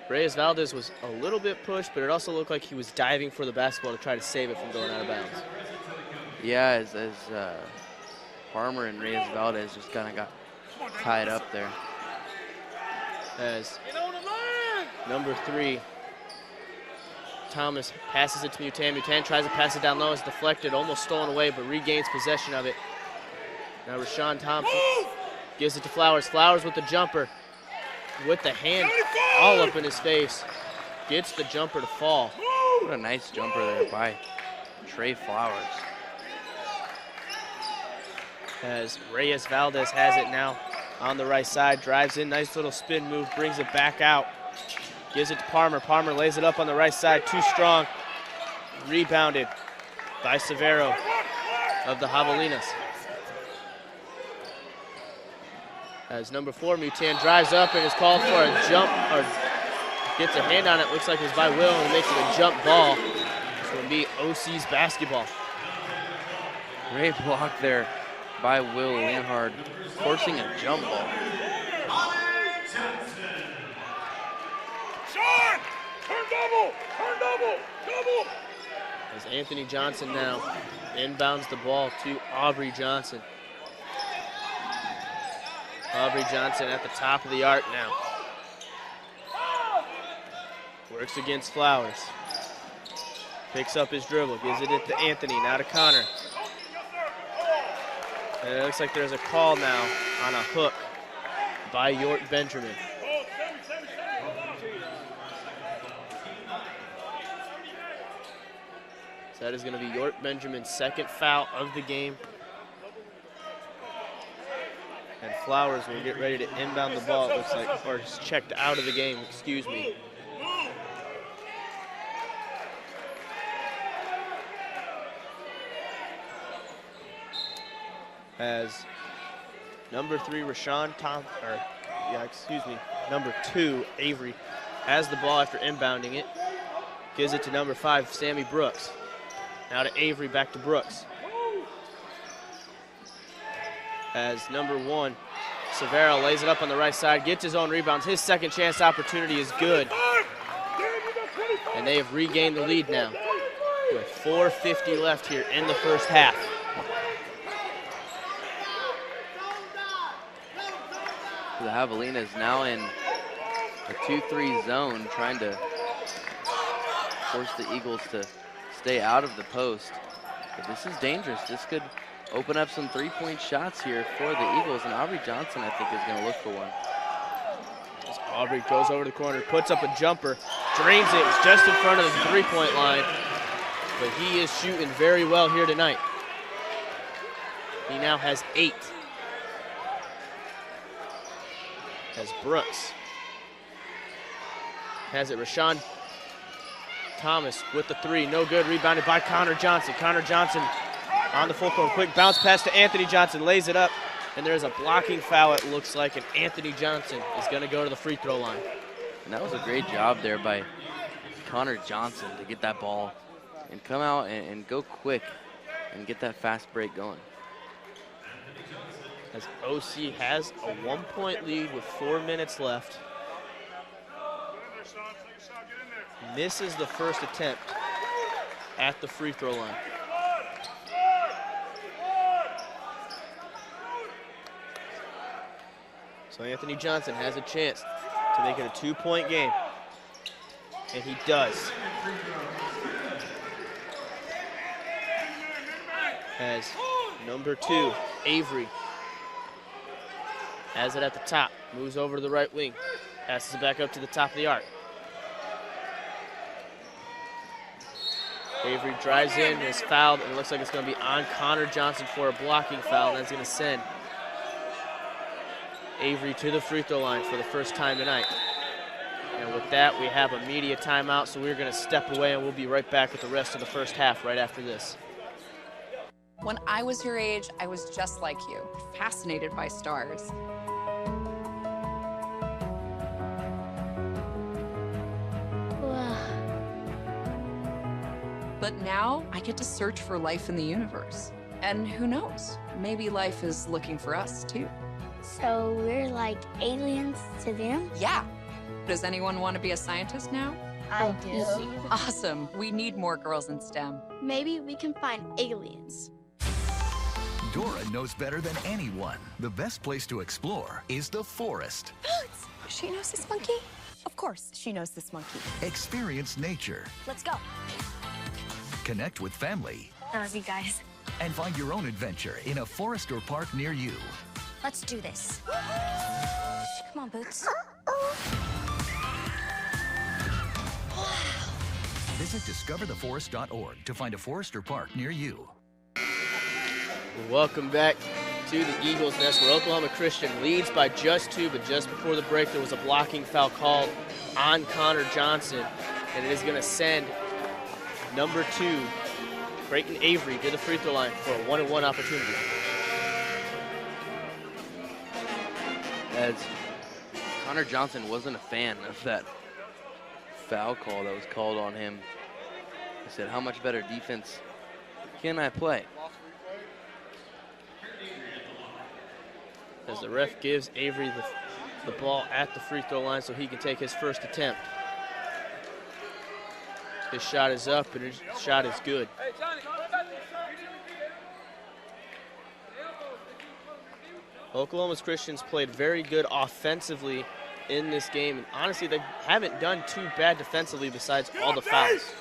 Reyes Valdez was a little bit pushed, but it also looked like he was diving for the basketball to try to save it from going out of bounds. Yeah, as Farmer and Reyes Valdez just kind of got tied up there. As number 3, Thomas passes it to Mutan. Mutan tries to pass it down low. It's deflected, almost stolen away, but regains possession of it. Now Rashawn Thompson gives it to Flowers. Flowers with the jumper, with the hand all up in his face. Gets the jumper to fall. What a nice jumper there by Trey Flowers. As Reyes Valdez has it now on the right side. Drives in, nice little spin move, brings it back out. Gives it to Palmer. Palmer lays it up on the right side, too strong. Rebounded by Severo of the Javelinas. As number 4, Mutan drives up and is called for a jump, or gets a hand on it. Looks like it's by Will and makes it a jump ball. This will be OC's basketball. Great block there by Will Linhard, forcing a jump ball. Sean! Turn double! Turn double! Double! As Anthony Johnson now inbounds the ball to Aubrey Johnson. Aubrey Johnson at the top of the arc now. Works against Flowers. Picks up his dribble, gives it to Anthony, now to Connor. And it looks like there's a call now on a hook by York Benjamin. So that is going to be York Benjamin's second foul of the game. And Flowers will get ready to inbound the ball, it looks like, or is checked out of the game, excuse me. As number 3, number 2, Avery, has the ball after inbounding it. Gives it to number 5, Sammy Brooks. Now to Avery, back to Brooks. As number 1, Severo lays it up on the right side, gets his own rebounds. His second chance opportunity is good. And they have regained the lead now with 4:50 left here in the first half. The Javelinas now in a 2-3 zone, trying to force the Eagles to stay out of the post. But this is dangerous. This could open up some three-point shots here for the Eagles, and Aubrey Johnson, I think, is going to look for one. As Aubrey goes over the corner, puts up a jumper, drains it. It's just in front of the three-point line, but he is shooting very well here tonight. He now has 8. As Brooks Has it, Rashawn Thomas with the three, no good, rebounded by Connor Johnson. Connor Johnson on the full court, quick bounce pass to Anthony Johnson, lays it up, and there's a blocking foul, it looks like, and Anthony Johnson is gonna go to the free throw line. And that was a great job there by Connor Johnson to get that ball and come out and go quick and get that fast break going. As OC has a 1-point lead with 4 minutes left. Misses the first attempt at the free throw line. So Anthony Johnson has a chance to make it a 2-point game, and he does. As number 2, Avery, has it at the top, moves over to the right wing, passes it back up to the top of the arc. Avery drives in, is fouled, and it looks like it's going to be on Connor Johnson for a blocking foul, and that's going to send Avery to the free throw line for the first time tonight. And with that, we have a media timeout, so we're going to step away, and we'll be right back with the rest of the first half right after this. When I was your age, I was just like you, fascinated by stars. But now I get to search for life in the universe. And who knows, maybe life is looking for us too. So we're like aliens to them? Yeah. Does anyone want to be a scientist now? I do. Awesome. We need more girls in STEM. Maybe we can find aliens. Dora knows better than anyone. The best place to explore is the forest. Boots! She knows this monkey? Of course, she knows this monkey. Experience nature. Let's go. Connect with family. I love you guys. And find your own adventure in a forest or park near you. Let's do this. Come on, Boots. Visit discovertheforest.org to find a forest or park near you. Welcome back to the Eagles Nest, where Oklahoma Christian leads by just 2, but just before the break there was a blocking foul called on Connor Johnson, and it is going to send number 2, Creighton Avery, to the free throw line for a 1-on-1 opportunity. As Connor Johnson wasn't a fan of that foul call that was called on him. He said, how much better defense can I play? As the ref gives Avery the ball at the free throw line so he can take his first attempt. His shot is up, and his shot is good. Oklahoma's Christians played very good offensively in this game, and honestly, they haven't done too bad defensively besides all the fouls.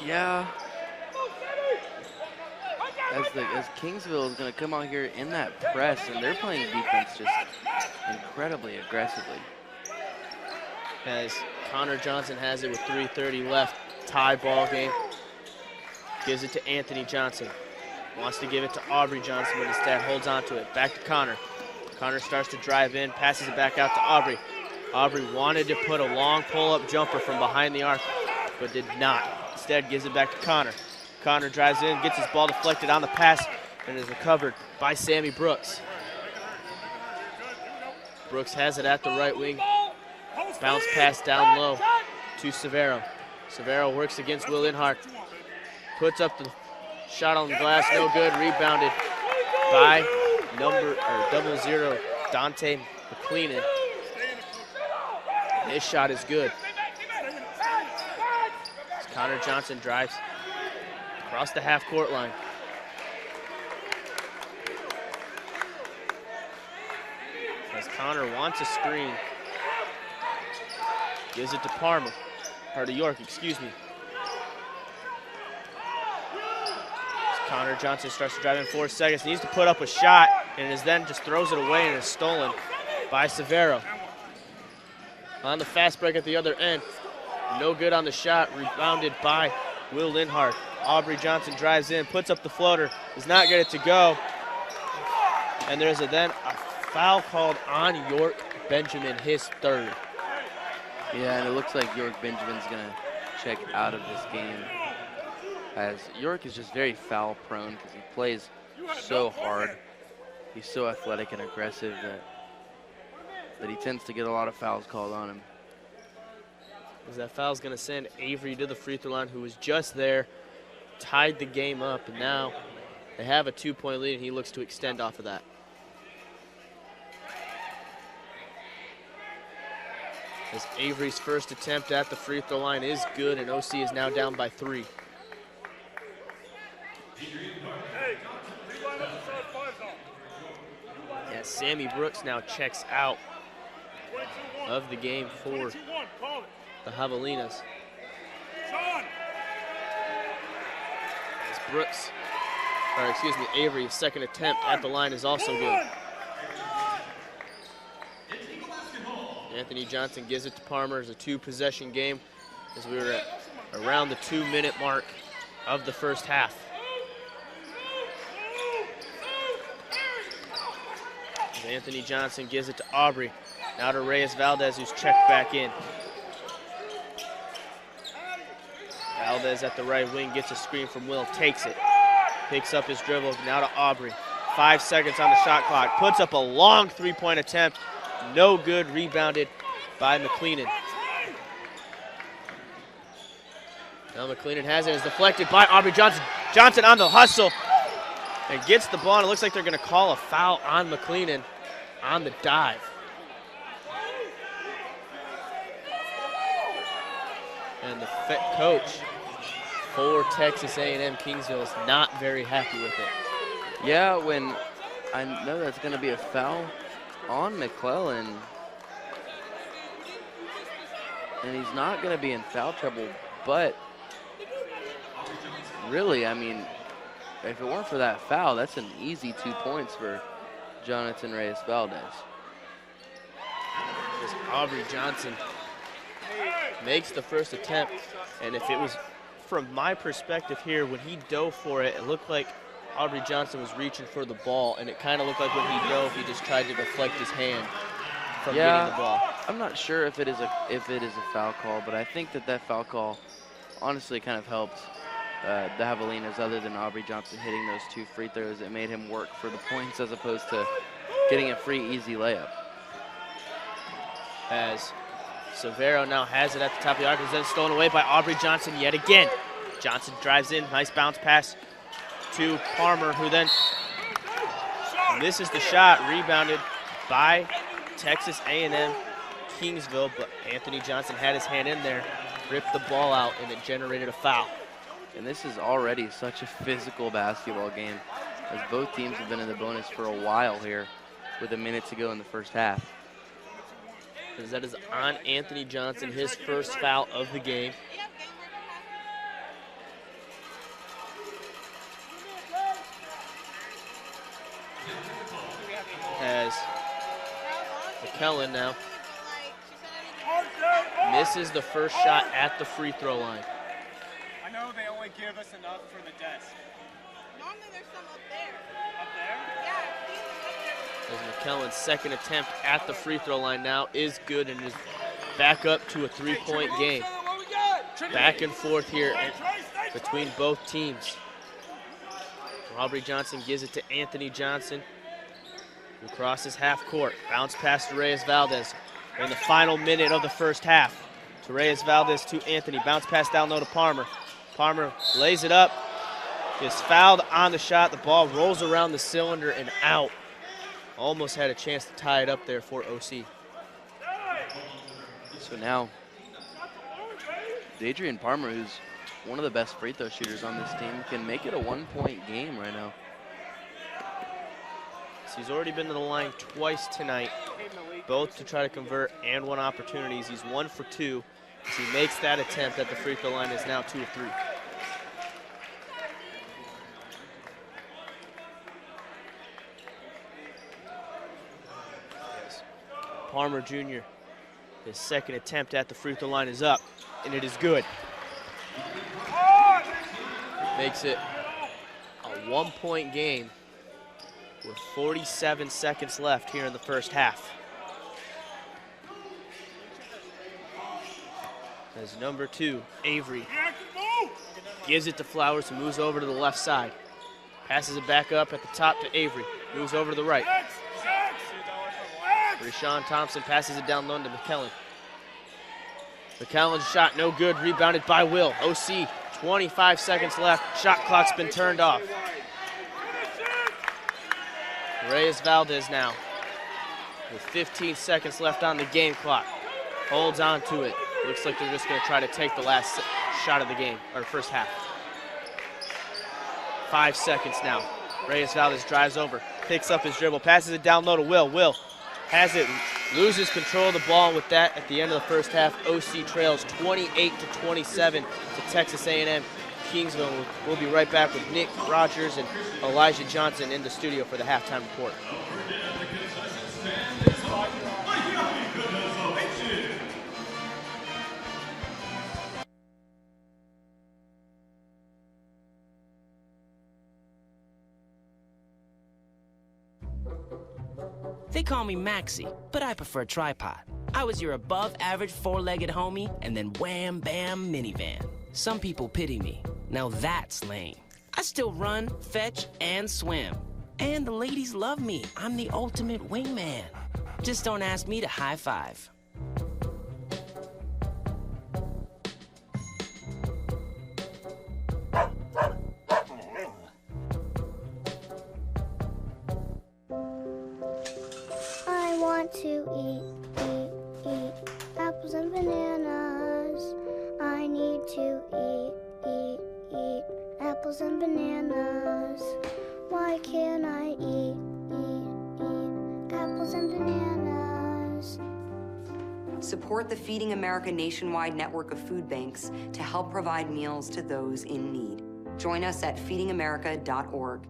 Yeah. As Kingsville is going to come out here in that press, and they're playing defense just incredibly aggressively. As Connor Johnson has it with 3:30 left, tie ball game. Gives it to Anthony Johnson. Wants to give it to Aubrey Johnson, but instead holds on to it. Back to Connor. Connor starts to drive in, passes it back out to Aubrey. Aubrey wanted to put a long pull-up jumper from behind the arc, but did not. Instead, gives it back to Connor. Connor drives in, gets his ball deflected on the pass, and is recovered by Sammy Brooks. Brooks has it at the right wing. Bounce pass down low to Severo. Severo works against Will Inhart. Puts up the shot on the glass, no good. Rebounded by double zero, Dante McLeenan. His shot is good. As Connor Johnson drives across the half-court line. As Connor wants a screen. Gives it to Parma, or to York, excuse me. As Connor Johnson starts to drive in 4 seconds, needs to put up a shot, and then just throws it away and is stolen by Severo. On the fast break at the other end, no good on the shot, rebounded by Will Linhart. Aubrey Johnson drives in, puts up the floater, does not get it to go. And there's then a foul called on York Benjamin his third. Yeah, and it looks like York Benjamin's going to check out of this game, as York is just very foul prone because he plays so hard. He's so athletic and aggressive that he tends to get a lot of fouls called on him. As that foul's going to send Avery to the free throw line, who was just there, tied the game up, and now they have a 2-point lead, and he looks to extend off of that. As Avery's first attempt at the free throw line is good, and OC is now down by 3. Yeah, Sammy Brooks now checks out of the game for the Javelinas. As Brooks, or excuse me, Avery's second attempt at the line is also good. Anthony Johnson gives it to Palmer. It's a 2-possession game as we were at around the 2-minute mark of the first half. As Anthony Johnson gives it to Aubrey. Now to Reyes Valdez, who's checked back in. Valdez at the right wing gets a screen from Will, takes it. Picks up his dribble, now to Aubrey. 5 seconds on the shot clock. Puts up a long 3-point attempt. No good, rebounded by McLeenan. Now McLeenan has it. It's deflected by Aubrey Johnson. Johnson on the hustle and gets the ball. And it looks like they're going to call a foul on McLeenan on the dive. And the coach for Texas A&M Kingsville is not very happy with it. Yeah, when I know that's going to be a foul on McClellan, and he's not going to be in foul trouble, but really, I mean, if it weren't for that foul, that's an easy 2 points for Jonathan Reyes Valdez. As Aubrey Johnson makes the first attempt, and if it was from my perspective here, when he dove for it, it looked like Aubrey Johnson was reaching for the ball, and it kind of looked like when he dove, he just tried to deflect his hand from getting the ball. I'm not sure if it is a foul call, but I think that foul call honestly kind of helped the Javelinas, other than Aubrey Johnson hitting those 2 free throws. It made him work for the points as opposed to getting a free, easy layup. As Severo now has it at the top of the arc, is then stolen away by Aubrey Johnson yet again. Johnson drives in, nice bounce pass to Palmer, who then misses the shot, rebounded by Texas A&M Kingsville, but Anthony Johnson had his hand in there, ripped the ball out, and it generated a foul. And this is already such a physical basketball game, as both teams have been in the bonus for a while here with a minute to go in the first half. As that is on Anthony Johnson, his first foul of the game. As McKellen now misses the first shot at the free throw line. I know they only give us enough for the desk. Normally there's some up there. Up there? Yeah, As McKellen's second attempt at the free throw line now is good and is back up to a 3-point game. Back and forth here between both teams. Aubrey Johnson gives it to Anthony Johnson, who crosses half court. Bounce pass to Reyes Valdez in the final minute of the first half. To Reyes Valdez to Anthony. Bounce pass down low to Palmer. Palmer lays it up. Is fouled on the shot. The ball rolls around the cylinder and out. Almost had a chance to tie it up there for OC. So now, Adrian Palmer, who's one of the best free throw shooters on this team, can make it a 1-point game right now. So he's already been to the line twice tonight, both to try to convert and 1 opportunities. He's 1 for 2 as he makes that attempt at the free throw line. Is now 2 of 3. Palmer Jr., his second attempt at the free throw line is up, and it is good. Makes it a 1-point game with 47 seconds left here in the first half. as number 2, Avery, gives it to Flowers, who moves over to the left side. Passes it back up at the top to Avery, moves over to the right. Rashawn Thompson passes it down low to McKellen. McKellen's shot no good, rebounded by Will. OC, 25 seconds left, shot clock's been turned off. Reyes Valdez now, with 15 seconds left on the game clock, holds on to it. Looks like they're just going to try to take the last shot of the game, or first half. 5 seconds now. Reyes Valdez drives over, picks up his dribble, passes it down low to Will. Will has it, loses control of the ball, and with that, at the end of the first half, OC trails 28-27 to Texas A&M. Kingsville. We'll be right back with Nick Rogers and Elijah Johnson in the studio for the halftime report. They call me Maxie, but I prefer tripod. I was your above-average four-legged homie, and then wham, bam, minivan. Some people pity me. Now that's lame. I still run, fetch, and swim. And the ladies love me. I'm the ultimate wingman. Just don't ask me to high five. I want to eat apples and bananas. I need to eat apples and bananas. Why can't I eat apples and bananas? Support the Feeding America nationwide network of food banks to help provide meals to those in need. Join us at feedingamerica.org.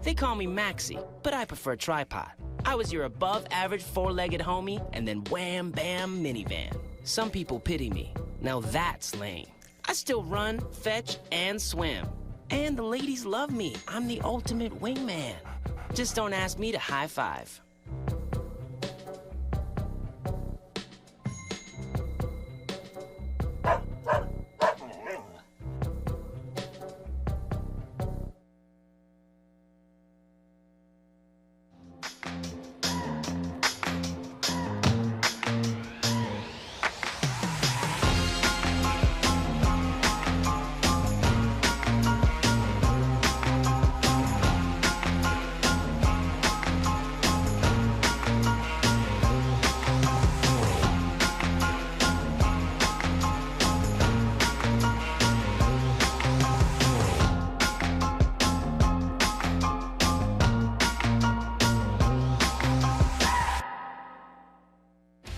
They call me Maxie, but I prefer tripod. I was your above-average four-legged homie, and then wham, bam, minivan. Some people pity me. Now that's lame. I still run, fetch, and swim. And the ladies love me. I'm the ultimate wingman. Just don't ask me to high five.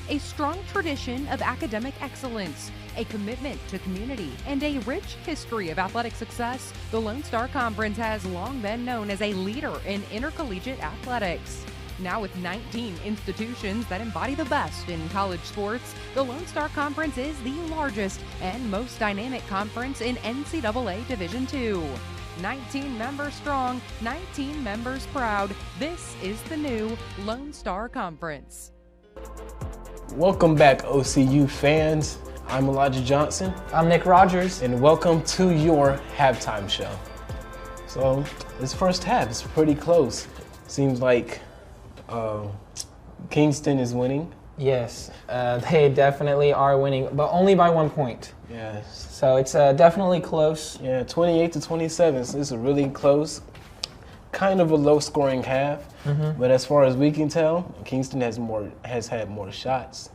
A strong tradition of academic excellence, a commitment to community, and a rich history of athletic success, the Lone Star Conference has long been known as a leader in intercollegiate athletics. Now with 19 institutions that embody the best in college sports, the Lone Star Conference is the largest and most dynamic conference in NCAA Division II. 19 members strong, 19 members proud. This is the new Lone Star Conference. Welcome back, OCU fans. I'm Elijah Johnson. I'm Nick Rogers. And welcome to your halftime show. So, this first half is pretty close. Seems like Kingston is winning. Yes, they definitely are winning, but only by 1 point. Yes. So it's definitely close. Yeah, 28-27, so it's a really close, kind of a low-scoring half. But as far as we can tell, Kingston has had more shots.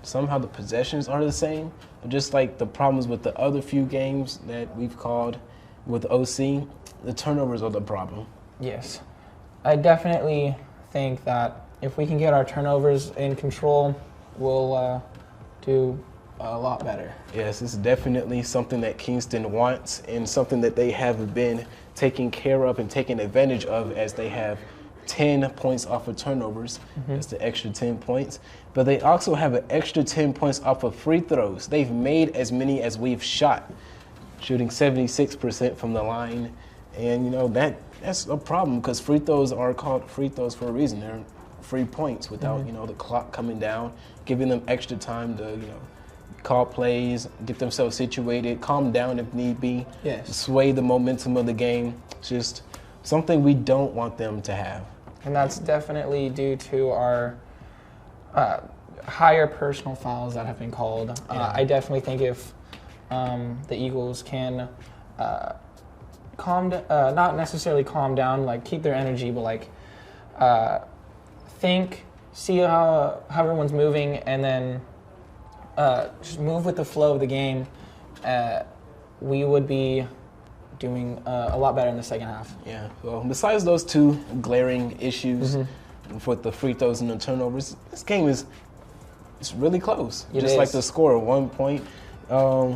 Somehow the possessions are the same, but just like the problems with the other few games that we've called with OC, the turnovers are the problem. Yes. I definitely think that if we can get our turnovers in control, we'll do a lot better. Yes, it's definitely something that Kingston wants and something that they have been taking care of and taking advantage of, as they have 10 points off of turnovers. That's the extra 10 points. But they also have an extra 10 points off of free throws. They've made as many as we've shot, shooting 76% from the line. And, you know, that's a problem because free throws are called free throws for a reason. They're free points without, you know, the clock coming down, giving them extra time to, you know, call plays, get themselves situated, calm down if need be, sway the momentum of the game. It's just something we don't want them to have. And that's definitely due to our higher personal fouls that have been called. I definitely think if the Eagles can not necessarily calm down, like keep their energy, but like think, see how everyone's moving, and then just move with the flow of the game, we would be doing a lot better in the second half. Yeah, well, besides those two glaring issues with the free throws and the turnovers, this game it's really close. Just like the score at 1 point.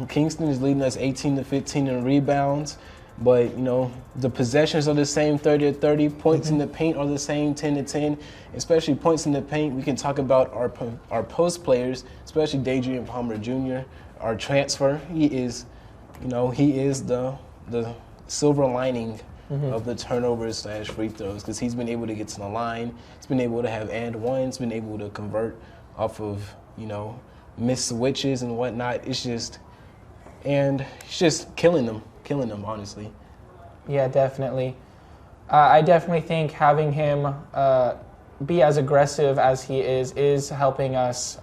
Kingston is leading us 18-15 in rebounds, but you know the possessions are the same, 30-30. Points in the paint are the same, 10-10. Especially points in the paint, we can talk about our post players, especially Dadrian Palmer Jr., our transfer. He is, you know, the silver lining of the turnovers / free throws, because he's been able to get to the line. He's been able to have and ones, been able to convert off of, you know, missed switches and whatnot. It's just killing them, honestly. Yeah, definitely. I definitely think having him be as aggressive as he is helping us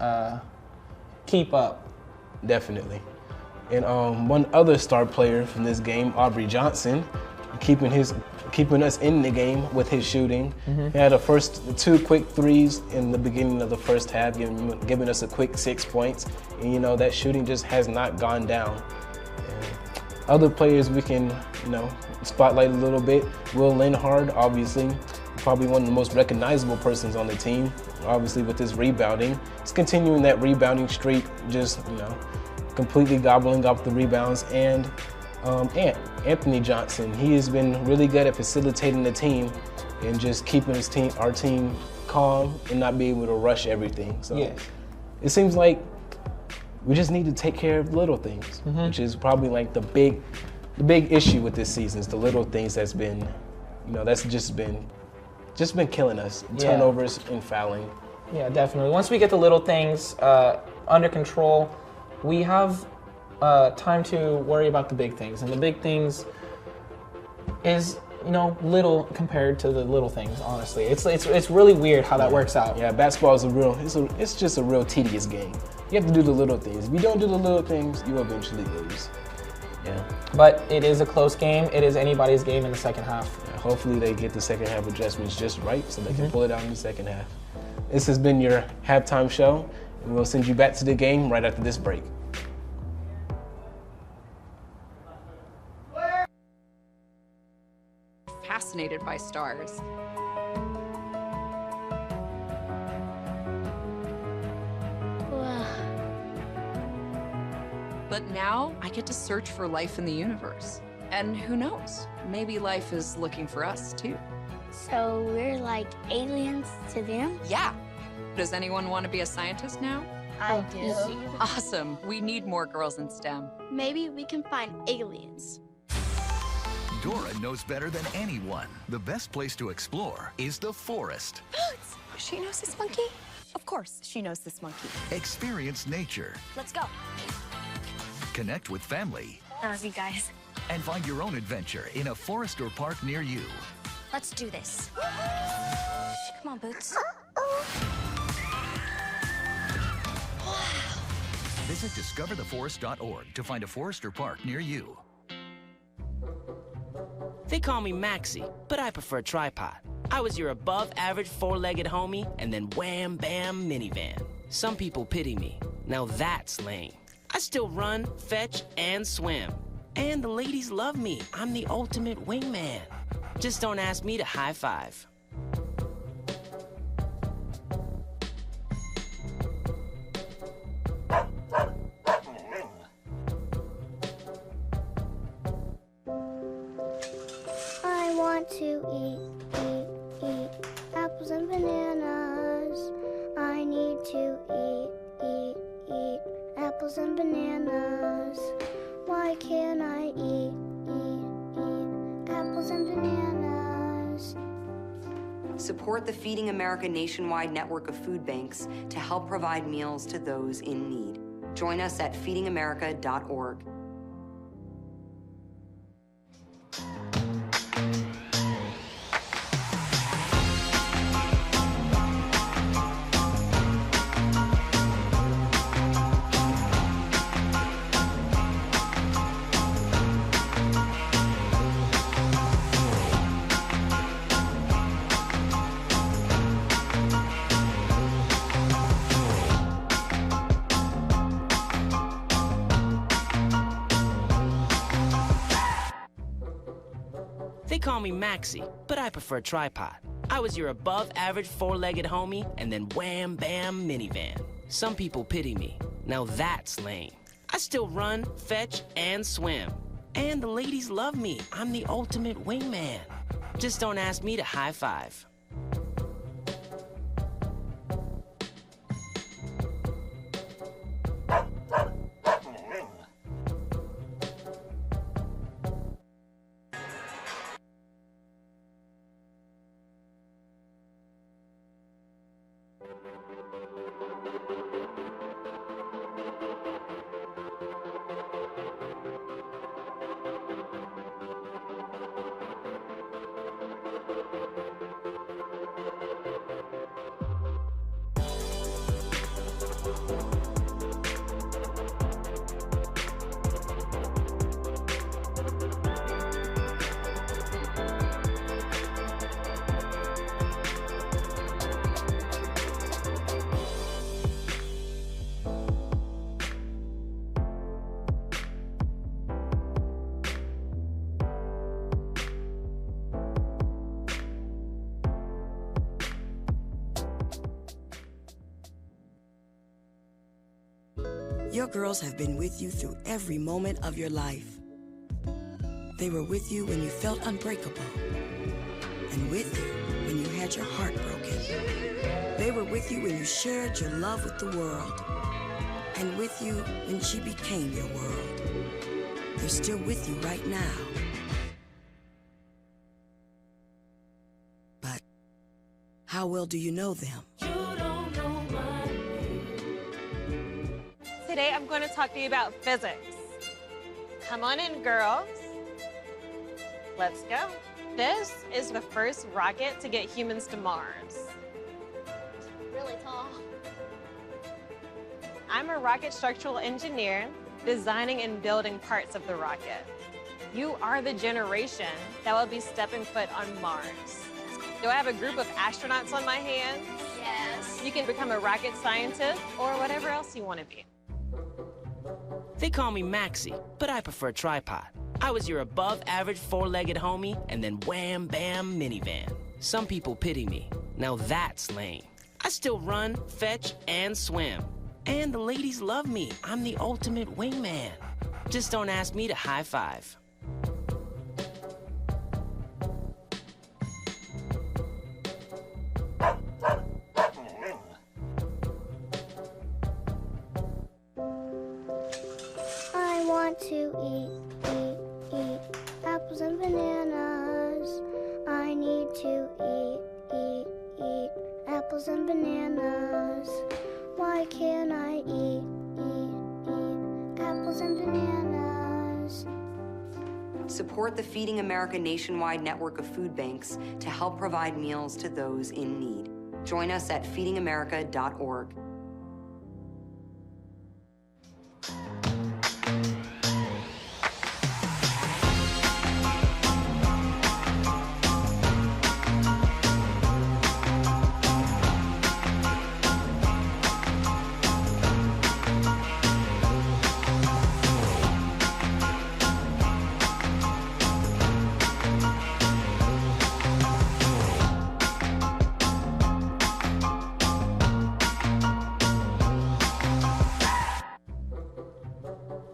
keep up. Definitely. And one other star player from this game, Aubrey Johnson, keeping us in the game with his shooting. He had the first 2 quick threes in the beginning of the first half, giving us a quick 6 points. And you know that shooting just has not gone down. And other players we can, you know, spotlight a little bit. Will Linhard, obviously, probably one of the most recognizable persons on the team. Obviously, with his rebounding, he's continuing that rebounding streak. Just, you know, completely gobbling up the rebounds. And Anthony Johnson, he has been really good at facilitating the team and just keeping our team calm and not being able to rush everything. So it seems like we just need to take care of little things, which is probably like the big issue with this season, is the little things that's been, you know, that's just been killing us. Turnovers and fouling. Yeah, definitely. Once we get the little things under control, we have time to worry about the big things. And the big things is, you know, little compared to the little things, honestly. It's really weird how that works out. Yeah, basketball is it's just a real tedious game. You have to do the little things. If you don't do the little things, you eventually lose. Yeah. But it is a close game. It is anybody's game in the second half. Yeah, hopefully they get the second half adjustments just right so they can pull it out in the second half. This has been your halftime show, and we'll send you back to the game right after this break. Fascinated by stars. But now I get to search for life in the universe. And who knows, maybe life is looking for us too. So we're like aliens to them? Yeah. Does anyone want to be a scientist now? I do. Awesome. We need more girls in STEM. Maybe we can find aliens. Dora knows better than anyone. The best place to explore is the forest. She knows this monkey? Of course, she knows this monkey. Experience nature. Let's go. Connect with family. I love you guys. And find your own adventure in a forest or park near you. Let's do this. Come on, Boots. Visit discovertheforest.org to find a forest or park near you. They call me Maxie, but I prefer tripod. I was your above-average four-legged homie, and then wham, bam, minivan. Some people pity me. Now that's lame. I still run, fetch, and swim. And the ladies love me. I'm the ultimate wingman. Just don't ask me to high five. want to eat apples and bananas. I need to eat apples and bananas. Why can't I eat apples and bananas? Support the Feeding America nationwide network of food banks to help provide meals to those in need. Join us at feedingamerica.org. They call me Maxie, but I prefer tripod. I was your above-average four-legged homie, and then wham, bam, minivan. Some people pity me. Now that's lame. I still run, fetch, and swim. And the ladies love me. I'm the ultimate wingman. Just don't ask me to high five. Your girls have been with you through every moment of your life. They were with you when you felt unbreakable, and with you when you had your heart broken. They were with you when you shared your love with the world, and with you when she became your world. They're still with you right now. But how well do you know them? Today I'm going to talk to you about physics. Come on in, girls. Let's go. This is the first rocket to get humans to Mars. Really tall. I'm a rocket structural engineer, designing and building parts of the rocket. You are the generation that will be stepping foot on Mars. Do I have a group of astronauts on my hands? Yes. You can become a rocket scientist or whatever else you want to be. They call me Maxie, but I prefer tripod. I was your above-average four-legged homie, and then wham, bam, minivan. Some people pity me. Now that's lame. I still run, fetch, and swim. And the ladies love me. I'm the ultimate wingman. Just don't ask me to high five. I want to eat apples and bananas. I need to eat apples and bananas. Why can't I eat apples and bananas? Support the Feeding America nationwide network of food banks to help provide meals to those in need. Join us at feedingamerica.org.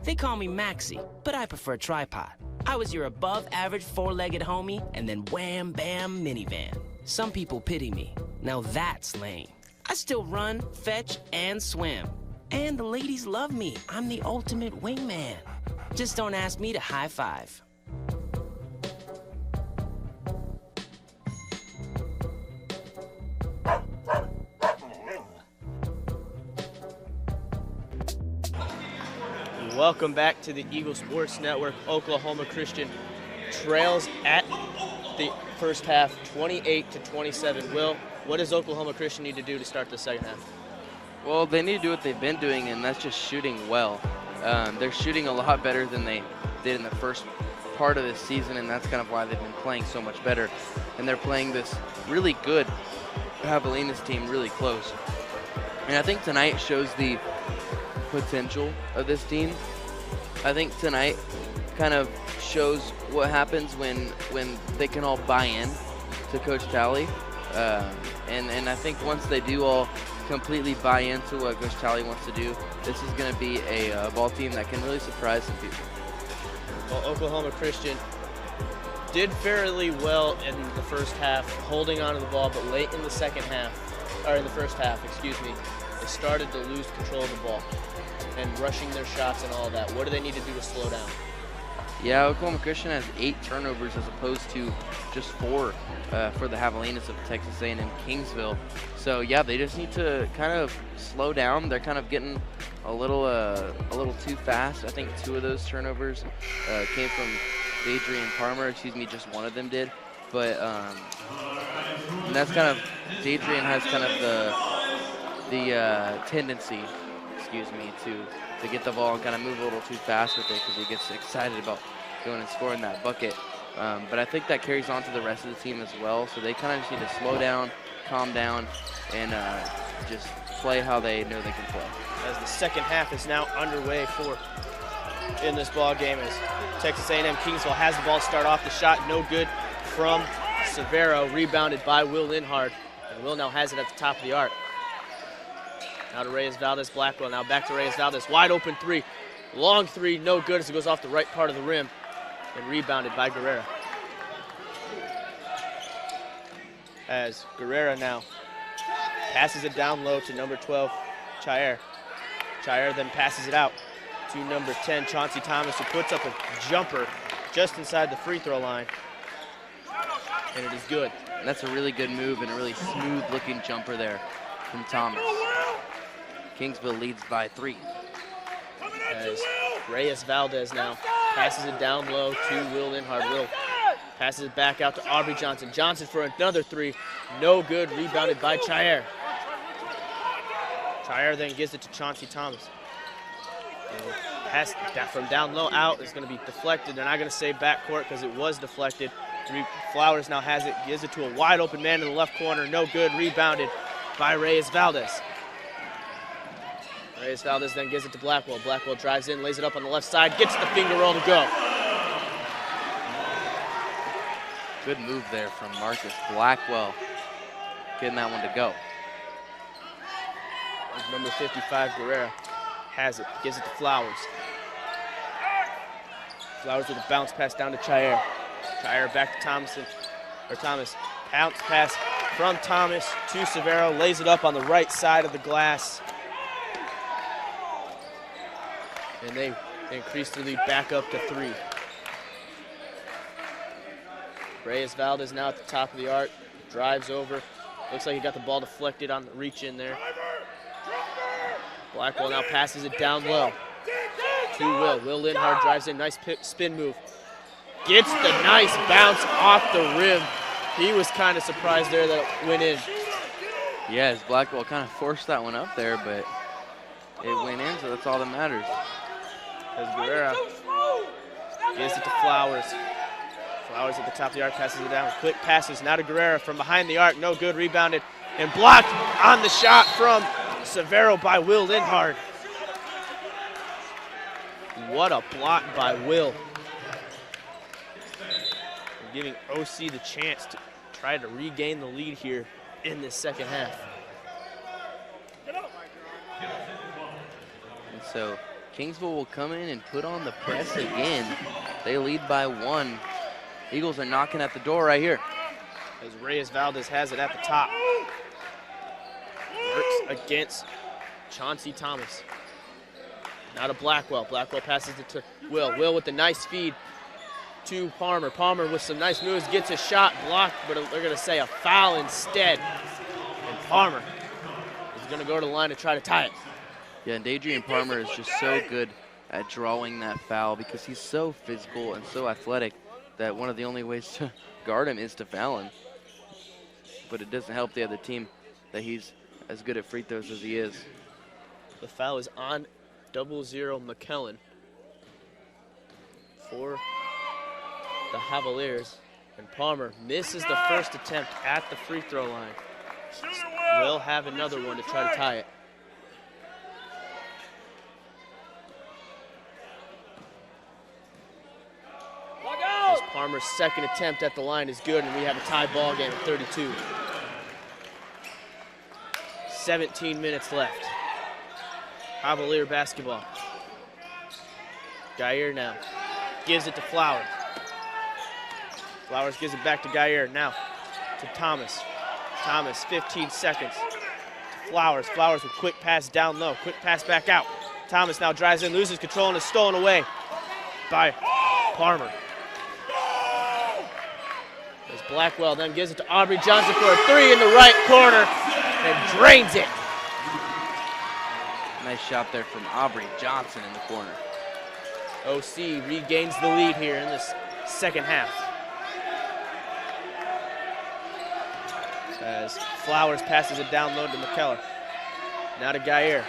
They call me Maxie, but I prefer tripod. I was your above-average four-legged homie, and then wham, bam, minivan. Some people pity me. Now that's lame. I still run, fetch, and swim. And the ladies love me. I'm the ultimate wingman. Just don't ask me to high five. Welcome back to the Eagle Sports Network. Oklahoma Christian trails at the first half, 28-27. Will, what does Oklahoma Christian need to do to start the second half? Well, they need to do what they've been doing, and that's just shooting well. They're shooting a lot better than they did in the first part of this season, and that's kind of why they've been playing so much better. And they're playing this really good Javelinas team really close. And I think tonight shows the potential of this team. I think tonight kind of shows what happens when they can all buy in to Coach Talley. And I think once they do all completely buy into what Coach Talley wants to do, this is going to be a ball team that can really surprise some people. Well, Oklahoma Christian did fairly well in the first half, holding on to the ball, but late in the second half, or in the first half, excuse me, they started to lose control of the ball and rushing their shots and all that. What do they need to do to slow down? Yeah, Oklahoma Christian has 8 turnovers as opposed to just 4 for the Javelinas of Texas A&M Kingsville. So yeah, they just need to kind of slow down. They're kind of getting a little too fast. I think 2 of those turnovers came from Adrian Palmer. Excuse me, just one of them did. But and that's kind of, Adrian has kind of the tendency, excuse me, to get the ball and kind of move a little too fast with it because he gets excited about going and scoring that bucket. But I think that carries on to the rest of the team as well. So they kind of just need to slow down, calm down, and just play how they know they can play. As the second half is now underway in this ball game, as Texas A&M Kingsville has the ball start off. The shot no good from Severo, rebounded by Will Linhard, and Will now has it at the top of the arc. Now to Reyes Valdez, Blackwell. Now back to Reyes Valdez. Wide open 3. Long 3, no good as it goes off the right part of the rim and rebounded by Guerrera. As Guerrera now passes it down low to number 12, Chair. Chair then passes it out to number 10, Chauncey Thomas, who puts up a jumper just inside the free throw line. And it is good. And that's a really good move and a really smooth looking jumper there from Thomas. Kingsville leads by 3. As Reyes Valdez now passes it down low to Will Linhard. Will passes it back out to Aubrey Johnson. Johnson for another 3. No good, rebounded by Chair. Chair then gives it to Chauncey Thomas. And pass that from down low out is going to be deflected. They're not going to say backcourt because it was deflected. Flowers now has it, gives it to a wide open man in the left corner. No good, rebounded by Reyes Valdez. Reyes Valdez then gives it to Blackwell. Blackwell drives in, lays it up on the left side, gets the finger roll to go. Good move there from Marcus Blackwell, getting that one to go. Number 55, Guerrera, has it, gives it to Flowers. Flowers with a bounce pass down to Chair. Chair back to Thomas. Bounce pass from Thomas to Severo, lays it up on the right side of the glass. And they increase the lead back up to 3. Reyes Valdez now at the top of the arc, drives over. Looks like he got the ball deflected on the reach in there. Blackwell now passes it down low to Will. Will Linhard drives in, nice spin move. Gets the nice bounce off the rim. He was kind of surprised there that it went in. Yeah, as Blackwell kind of forced that one up there, but it went in, so that's all that matters. As Guerrera gives it to Flowers. Flowers at the top of the arc, passes it down. Quick passes now to Guerrera from behind the arc. No good, rebounded and blocked on the shot from Severo by Will Linhard. What a block by Will. Giving OC the chance to try to regain the lead here in this second half. And so Kingsville will come in and put on the press again. They lead by 1. Eagles are knocking at the door right here. As Reyes Valdez has it at the top. Works against Chauncey Thomas. Now to Blackwell. Blackwell passes it to Will. Will with the nice feed to Palmer. Palmer with some nice moves, gets a shot blocked, but they're going to say a foul instead. And Palmer is going to go to the line to try to tie it. Yeah, and Adrian Palmer is just so good at drawing that foul because he's so physical and so athletic that one of the only ways to guard him is to foul him. But it doesn't help the other team that he's as good at free throws as he is. The foul is on 00 McKellen for the Cavaliers. And Palmer misses the first attempt at the free throw line. Will have another one to try to tie it. As Palmer's second attempt at the line is good, and we have a tie ball game at 32. 17 minutes left. Cavalier basketball. Gayer now gives it to Flowers. Flowers gives it back to Gayer. Now to Thomas. Thomas, 15 seconds. To Flowers. Flowers with quick pass down low. Quick pass back out. Thomas now drives in, loses control, and is stolen away by Palmer. As Blackwell then gives it to Aubrey Johnson for a 3 in the right corner and drains it. Nice shot there from Aubrey Johnson in the corner. OC regains the lead here in this second half. As Flowers passes it down low to McKellar. Now to Gayer.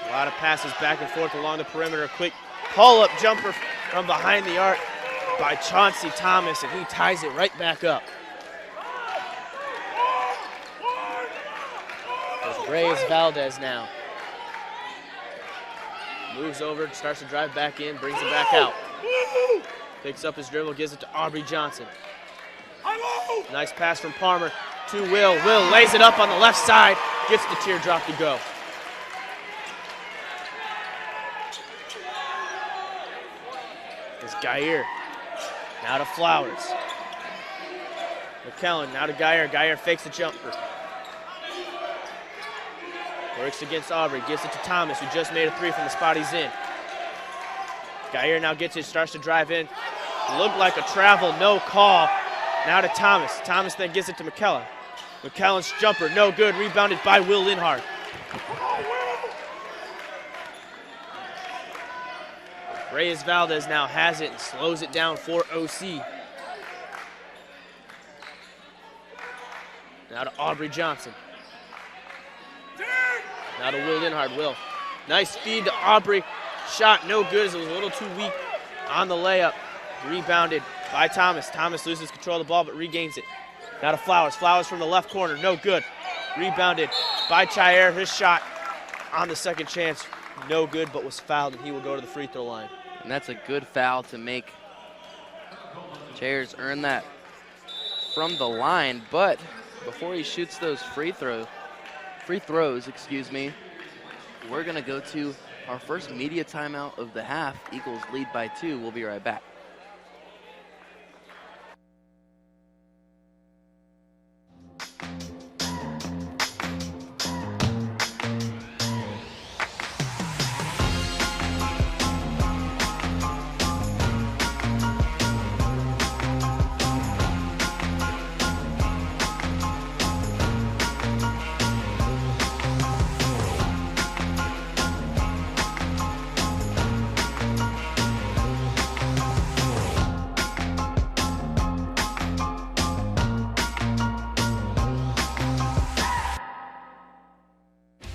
A lot of passes back and forth along the perimeter. A quick pull-up jumper from behind the arc by Chauncey Thomas, and he ties it right back up. There's Reyes Valdez now. Moves over, starts to drive back in, brings it back out. Picks up his dribble, gives it to Aubrey Johnson. Nice pass from Palmer to Will. Will lays it up on the left side, gets the teardrop to go. It's Gayer. Now to Flowers. McKellen now to Gayer. Gayer fakes the jumper. Works against Aubrey, gives it to Thomas, who just made a 3 from the spot he's in. Gayer now gets it, starts to drive in. Looked like a travel, no call. Now to Thomas. Thomas then gives it to McKellen. McKellen's jumper, no good, rebounded by Will Linhart. Reyes Valdez now has it and slows it down for OC. Now to Aubrey Johnson. Now to Will Linhart. Will. Nice feed to Aubrey. Shot no good as it was a little too weak on the layup. Rebounded by Thomas. Thomas loses control of the ball but regains it. Now to Flowers. Flowers from the left corner. No good. Rebounded by Chair. His shot on the second chance. No good, but was fouled, and he will go to the free throw line. And that's a good foul to make. Chairs earned that from the line, but before he shoots those free throws, we're gonna go to our first media timeout of the half. Eagles lead by 2. We'll be right back.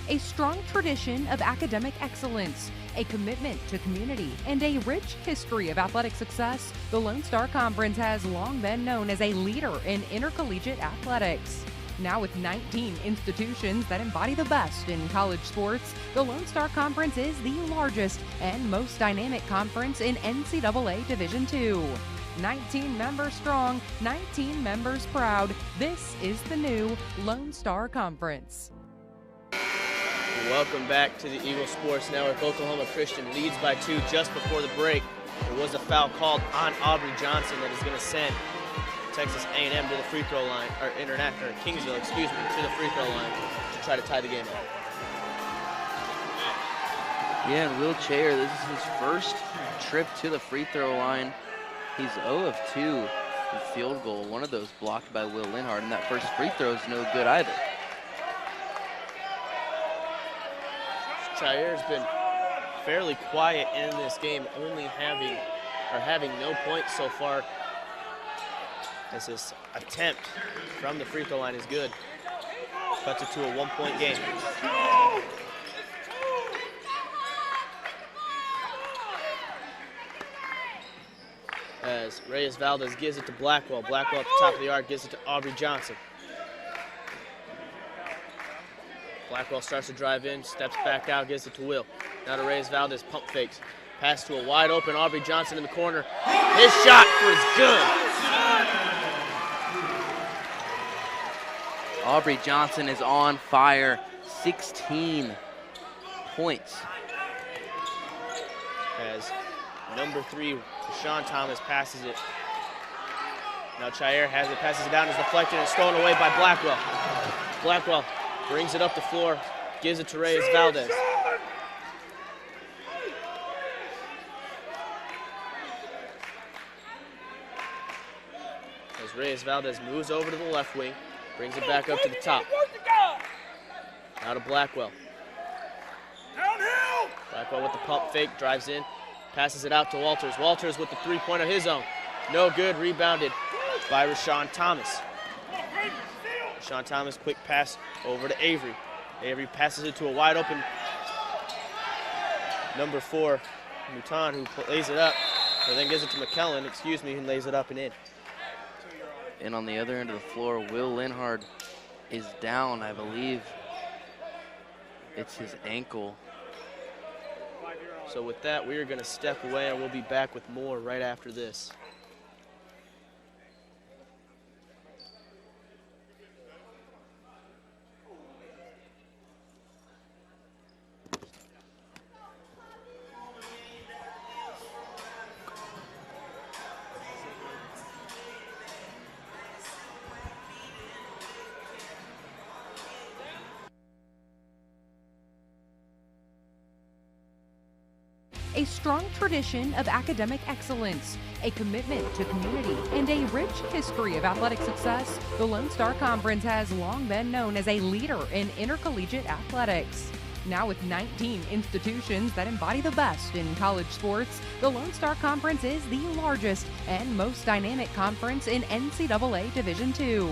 A strong tradition of academic excellence, a commitment to community, and a rich history of athletic success, the Lone Star Conference has long been known as a leader in intercollegiate athletics. Now with 19 institutions that embody the best in college sports, the Lone Star Conference is the largest and most dynamic conference in NCAA Division II. 19 members strong, 19 members proud. This is the new Lone Star Conference. Welcome back to the Eagle Sports Network. Oklahoma Christian leads by 2 just before the break. There was a foul called on Aubrey Johnson that is going to send Texas A&M to the free throw line, or Kingsville, excuse me, to the free throw line to try to tie the game up. Yeah, and Will Chair, this is his first trip to the free throw line. He's 0 of 2 in field goal. One of those blocked by Will Linhart, and that first free throw is no good either. Chair's been fairly quiet in this game, only having no points so far, as his attempt from the free throw line is good. Cuts it to a 1-point game. As Reyes Valdez gives it to Blackwell. Blackwell at the top of the arc gives it to Aubrey Johnson. Blackwell starts to drive in, steps back out, gives it to Will. Now to Reyes Valdez, pump fakes. Pass to a wide open Aubrey Johnson in the corner. His shot was good. Aubrey Johnson is on fire, 16 points. As number 3, Sean Thomas passes it. Now Chair has it, passes it down, is deflected and stolen away by Blackwell. Blackwell brings it up the floor, gives it to Reyes Valdez. As Reyes Valdez moves over to the left wing, brings it back up to the top. Now to Blackwell. Blackwell with the pump fake, drives in, passes it out to Walters. Walters with the three-pointer of his own. No good, rebounded by Rashawn Thomas. Rashawn Thomas, quick pass over to Avery. Avery passes it to a wide open number 4, Mouton, who lays it up, or then gives it to McKellen, who lays it up and in. And on the other end of the floor, Will Linhart is down, I believe. It's his ankle. So with that, we are going to step away, and we'll be back with more right after this. A strong tradition of academic excellence, a commitment to community, and a rich history of athletic success, the Lone Star Conference has long been known as a leader in intercollegiate athletics. Now with 19 institutions that embody the best in college sports, the Lone Star Conference is the largest and most dynamic conference in NCAA Division II.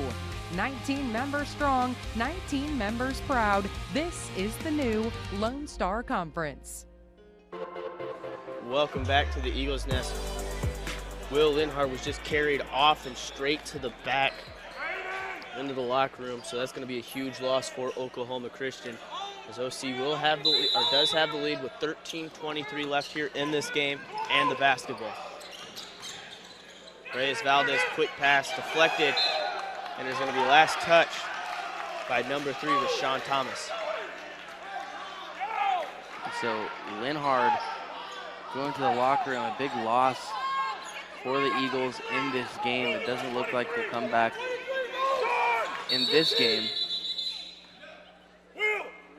19 members strong, 19 members proud. This is the new Lone Star Conference. Welcome back to the Eagles Nest. Will Linhart was just carried off and straight to the back into the locker room, so that's going to be a huge loss for Oklahoma Christian, as OC will have the does have the lead with 13:23 left here in this game and the basketball. Reyes Valdez, quick pass, deflected, and there's going to be last touch by number 3, Rashawn Thomas. So Linhart going to the locker room, a big loss for the Eagles in this game. It doesn't look like they'll come back in this game.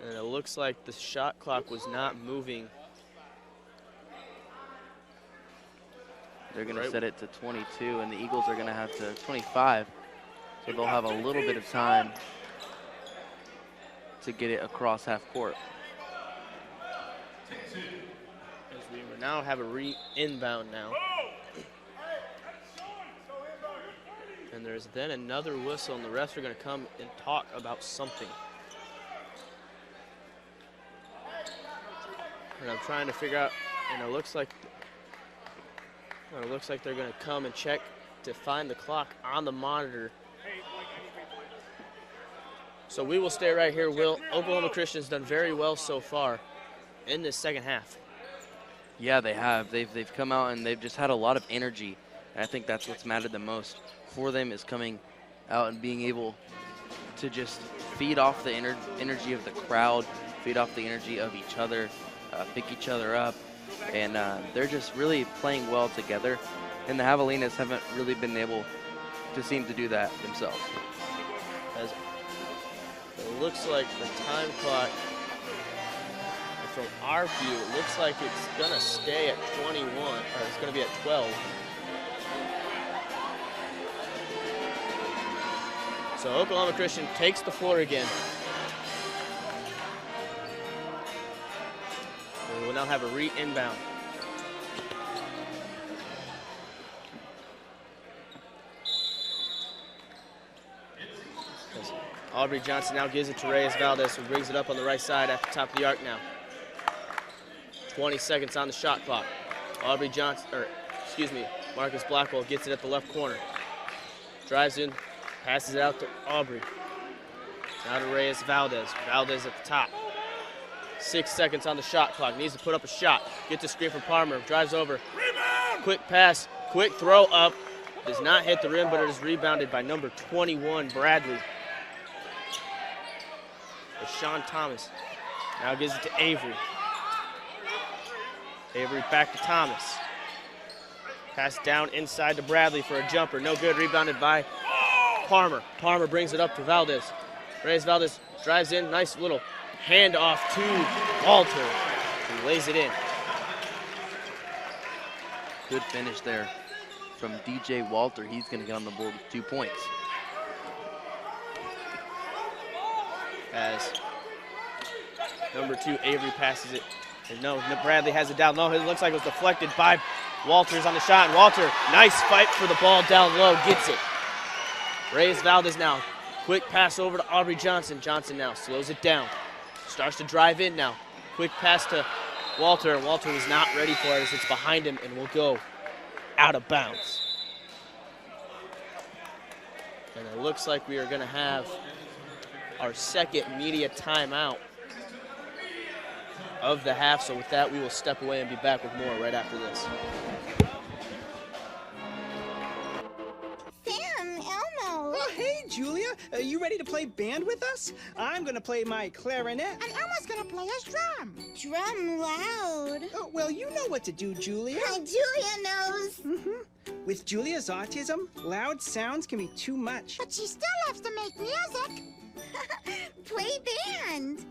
And it looks like the shot clock was not moving. They're going to set it to 22, and the Eagles are going to have to 25. So they'll have a little bit of time to get it across half court. As we now have a inbound now. And there's then another whistle, and the refs are going to come and talk about something. And I'm trying to figure out, and it looks like they're going to come and check to find the clock on the monitor. So we will stay right here, Will. Oklahoma Christian's done very well so far in this second half. Yeah, they have. They've come out and they've just had a lot of energy. And I think that's what's mattered the most for them, is coming out and being able to just feed off the energy of the crowd, feed off the energy of each other, pick each other up, and they're just really playing well together. And the Javelinas haven't really been able to seem to do that themselves. As it looks like the time clock, from our view, it looks like it's gonna stay at 21, or it's gonna be at 12. So Oklahoma Christian takes the floor again. We will now have a re-inbound. Aubrey Johnson now gives it to Reyes Valdez, who brings it up on the right side at the top of the arc now. 20 seconds on the shot clock. Aubrey Johnson, Marcus Blackwell gets it at the left corner. Drives in, passes it out to Aubrey. Now to Reyes Valdez. Valdez at the top. 6 seconds on the shot clock. Needs to put up a shot. Gets a screen from Palmer. Drives over. Rebound! Quick pass. Quick throw up. Does not hit the rim, but it is rebounded by number 21, Bradley. Sean Thomas. Now gives it to Avery. Avery back to Thomas. Pass down inside to Bradley for a jumper. No good. Rebounded by Palmer. Palmer brings it up to Valdez. Reyes Valdez drives in. Nice little handoff to Walter. He lays it in. Good finish there from DJ Walter. He's going to get on the board with 2 points. As number 2, Avery passes it. And no, Bradley has it down low. It looks like it was deflected by Walters on the shot. And Walter, nice fight for the ball down low, gets it. Reyes Valdez now. Quick pass over to Aubrey Johnson. Johnson now slows it down. Starts to drive in now. Quick pass to Walter. Walter was not ready for it as it's behind him and will go out of bounds. And it looks like we are going to have our second media timeout of the half. So with that, we will step away and be back with more right after this. Oh, hey, Julia. Are you ready to play band with us? I'm going to play my clarinet. And Elmo's going to play his drum. Drum loud. Oh, well, you know what to do, Julia. Julia knows. Mm-hmm. With Julia's autism, loud sounds can be too much. But she still loves to make music. Play band.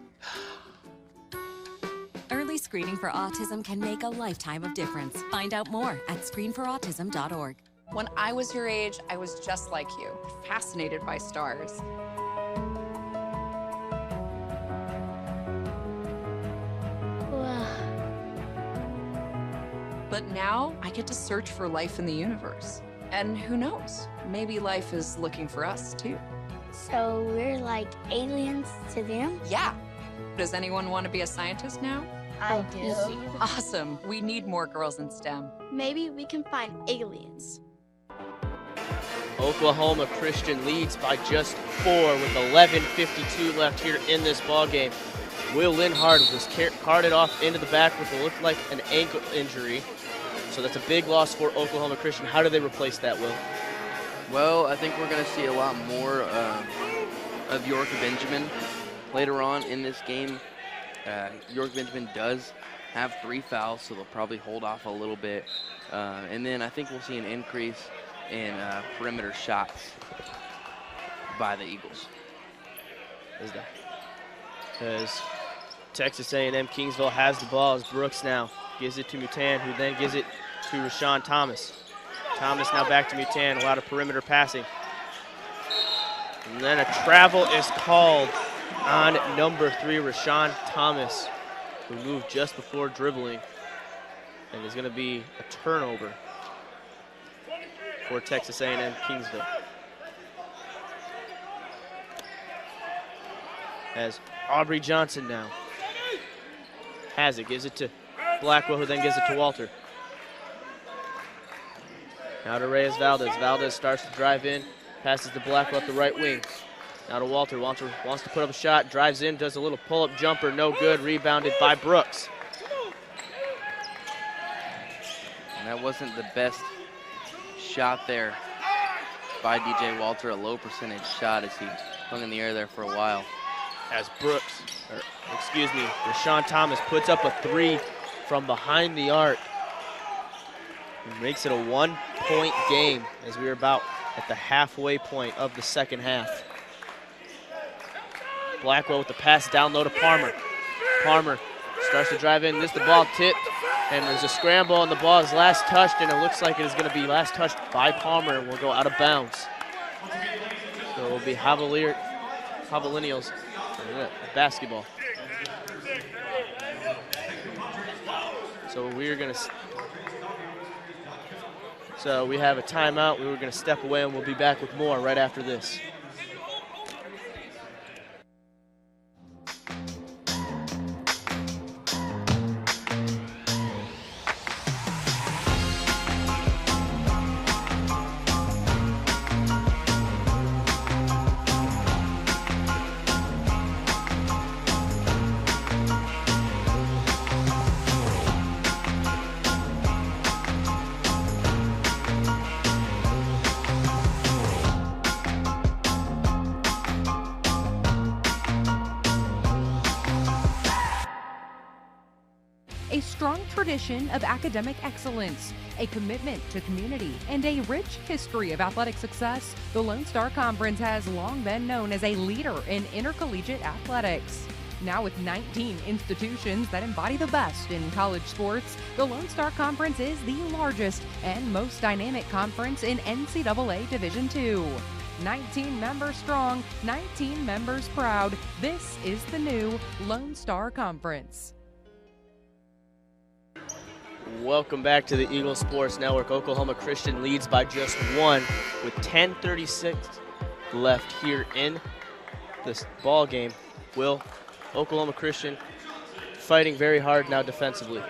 Early screening for autism can make a lifetime of difference. Find out more at screenforautism.org. When I was your age, I was just like you, fascinated by stars. But now I get to search for life in the universe. And who knows, maybe life is looking for us too. So we're like aliens to them? Yeah. Does anyone want to be a scientist now? I do. Awesome. We need more girls in STEM. Maybe we can find aliens. Oklahoma Christian leads by just 4 with 11:52 left here in this ball game. Will Linhard was carted off into the back with what looked like an ankle injury. So that's a big loss for Oklahoma Christian. How do they replace that, Will? Well, I think we're going to see a lot more of York Benjamin later on in this game. York Benjamin does have 3 fouls, so they'll probably hold off a little bit. And then I think we'll see an increase in perimeter shots by the Eagles. As Texas A&M Kingsville has the ball, as Brooks now gives it to Mutan, who then gives it to Rashawn Thomas. Thomas now back to Mutan, a lot of perimeter passing. And then a travel is called on number 3, Rashawn Thomas, who moved just before dribbling. And is going to be a turnover for Texas A&M Kingsville. As Aubrey Johnson now has it, gives it to Blackwell, who then gives it to Walter. Now to Reyes Valdez. Valdez starts to drive in, passes to Blackwell at the right wing. Now to Walter. Walter wants to put up a shot, drives in, does a little pull-up jumper, no good, rebounded by Brooks. And that wasn't the best shot there by DJ Walter, a low percentage shot as he hung in the air there for a while. as Rashawn Thomas puts up a 3 from behind the arc. It makes it a 1-point game as we are about at the halfway point of the second half. Blackwell with the pass down low to Palmer. Palmer starts to drive in, missed the ball, tipped, and there's a scramble, and the ball is last touched, and it looks like it is going to be last touched by Palmer and will go out of bounds. So it will be Javelinos basketball. So we have a timeout. We were going to step away, and we'll be back with more right after this. A strong tradition of academic excellence, a commitment to community, and a rich history of athletic success, the Lone Star Conference has long been known as a leader in intercollegiate athletics. Now with 19 institutions that embody the best in college sports, the Lone Star Conference is the largest and most dynamic conference in NCAA Division II. 19 members strong, 19 members proud. This is the new Lone Star Conference. Welcome back to the Eagle Sports Network. Oklahoma Christian leads by just 1 with 10:36 left here in this ball game. Oklahoma Christian fighting very hard now defensively.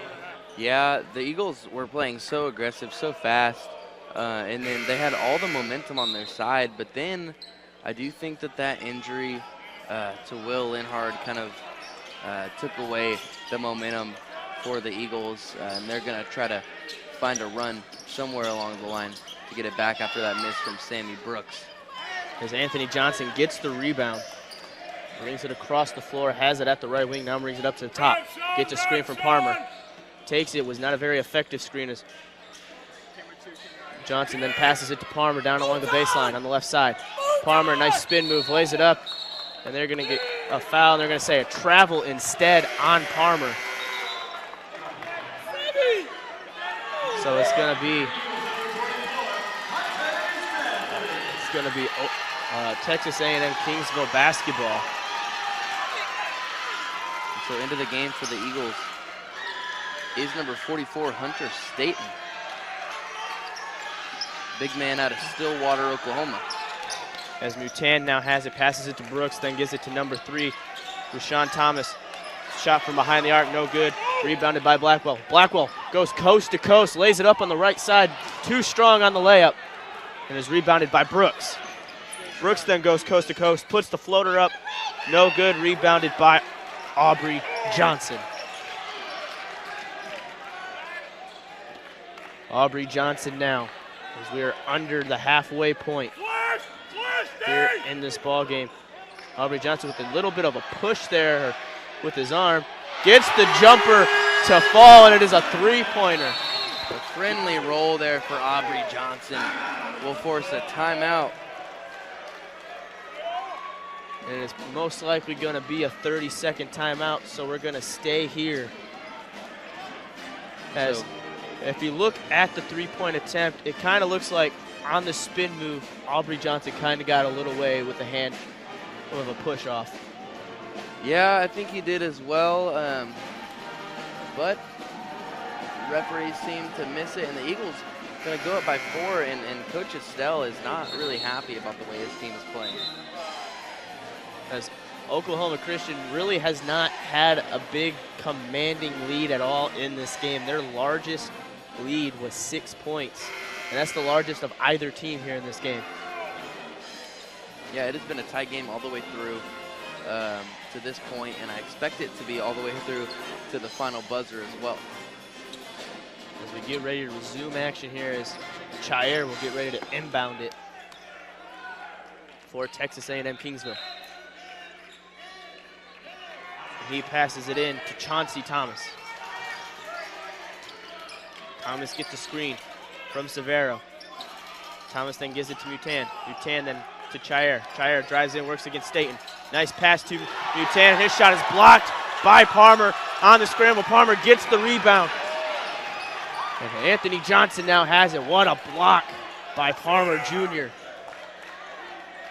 Yeah, the Eagles were playing so aggressive, so fast, and then they had all the momentum on their side. But then I do think that injury to Will Linhard kind of took away the momentum for the Eagles, and they're going to try to find a run somewhere along the line to get it back after that miss from Sammy Brooks. As Anthony Johnson gets the rebound, brings it across the floor, has it at the right wing, now brings it up to the top. Gets a screen from Palmer. Takes it, was not a very effective screen as Johnson then passes it to Palmer down along the baseline on the left side. Palmer, nice spin move, lays it up, and they're going to get a foul, and they're going to say a travel instead on Palmer. So it's going to be Texas A&M Kingsville basketball. So into the game for the Eagles is number 44, Hunter Staten. Big man out of Stillwater, Oklahoma. As Mutan now has it, passes it to Brooks, then gives it to number 3, Rashawn Thomas. Shot from behind the arc, no good. Rebounded by Blackwell. Blackwell goes coast to coast, lays it up on the right side. Too strong on the layup, and is rebounded by Brooks. Brooks then goes coast to coast, puts the floater up. No good, rebounded by Aubrey Johnson. Aubrey Johnson now, as we are under the halfway point here in this ball game. Aubrey Johnson with a little bit of a push there with his arm. Gets the jumper to fall, and it is a three-pointer. A friendly roll there for Aubrey Johnson will force a timeout. And it's most likely going to be a 30-second timeout, so we're going to stay here. As if you look at the three-point attempt, it kind of looks like on the spin move, Aubrey Johnson kind of got a little way with the hand of a push-off. Yeah, I think he did as well, but referees seem to miss it, and the Eagles going to go up by 4, and Coach Estelle is not really happy about the way his team is playing. As Oklahoma Christian really has not had a big commanding lead at all in this game. Their largest lead was 6 points, and that's the largest of either team here in this game. Yeah, it has been a tight game all the way through to this point, and I expect it to be all the way through to the final buzzer as well. As we get ready to resume action here, as Chair will get ready to inbound it for Texas A&M Kingsville. he passes it in to Chauncey Thomas. Thomas gets the screen from Severo. Thomas then gives it to Mutan. Mutan then to Chair. Chair drives in, works against Staten. Nice pass to Mutan. His shot is blocked by Palmer on the scramble. Palmer gets the rebound. And Anthony Johnson now has it. What a block by Palmer Jr.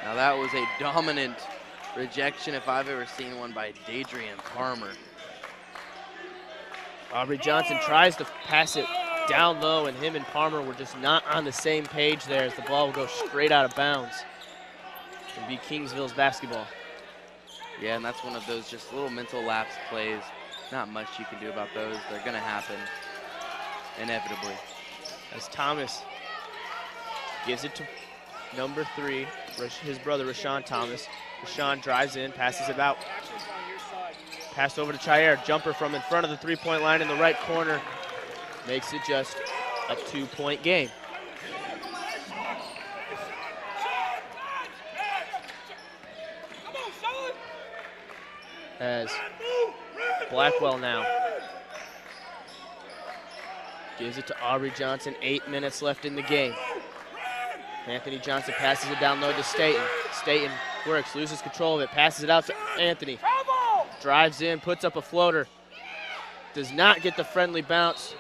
Now that was a dominant rejection if I've ever seen one by Dadrian Palmer. Aubrey Johnson tries to pass it down low, and him and Palmer were just not on the same page there as the ball will go straight out of bounds and be Kingsville's basketball. Yeah, and that's one of those just little mental lapse plays. Not much you can do about those. They're going to happen inevitably. As Thomas gives it to number 3, his brother Rashawn Thomas. Rashawn drives in, passes it out. Pass over to Chair. Jumper from in front of the three-point line in the right corner. Makes it just a 2-point game. As Blackwell now gives it to Aubrey Johnson. 8 minutes left in the game. Anthony Johnson passes it down low to Staten. Staten works, loses control of it, passes it out to Anthony. Drives in, puts up a floater. Does not get the friendly bounce.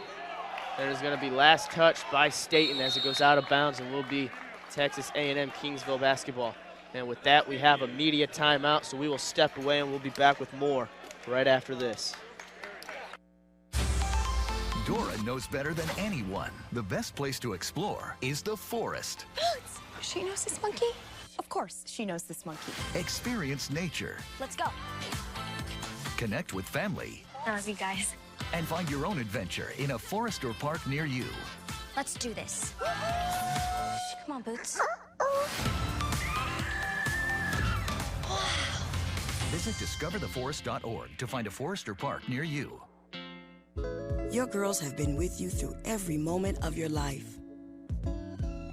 There is going to be last touch by Staten as it goes out of bounds and will be Texas A&M Kingsville basketball. And with that, we have a media timeout, so we will step away and we'll be back with more right after this. Dora knows better than anyone. The best place to explore is the forest. She knows this monkey? Of course, she knows this monkey. Experience nature. Let's go. Connect with family. I love you guys. And find your own adventure in a forest or park near you. Let's do this. Come on, Boots. Visit discovertheforest.org to find a forest or park near you. Your girls have been with you through every moment of your life.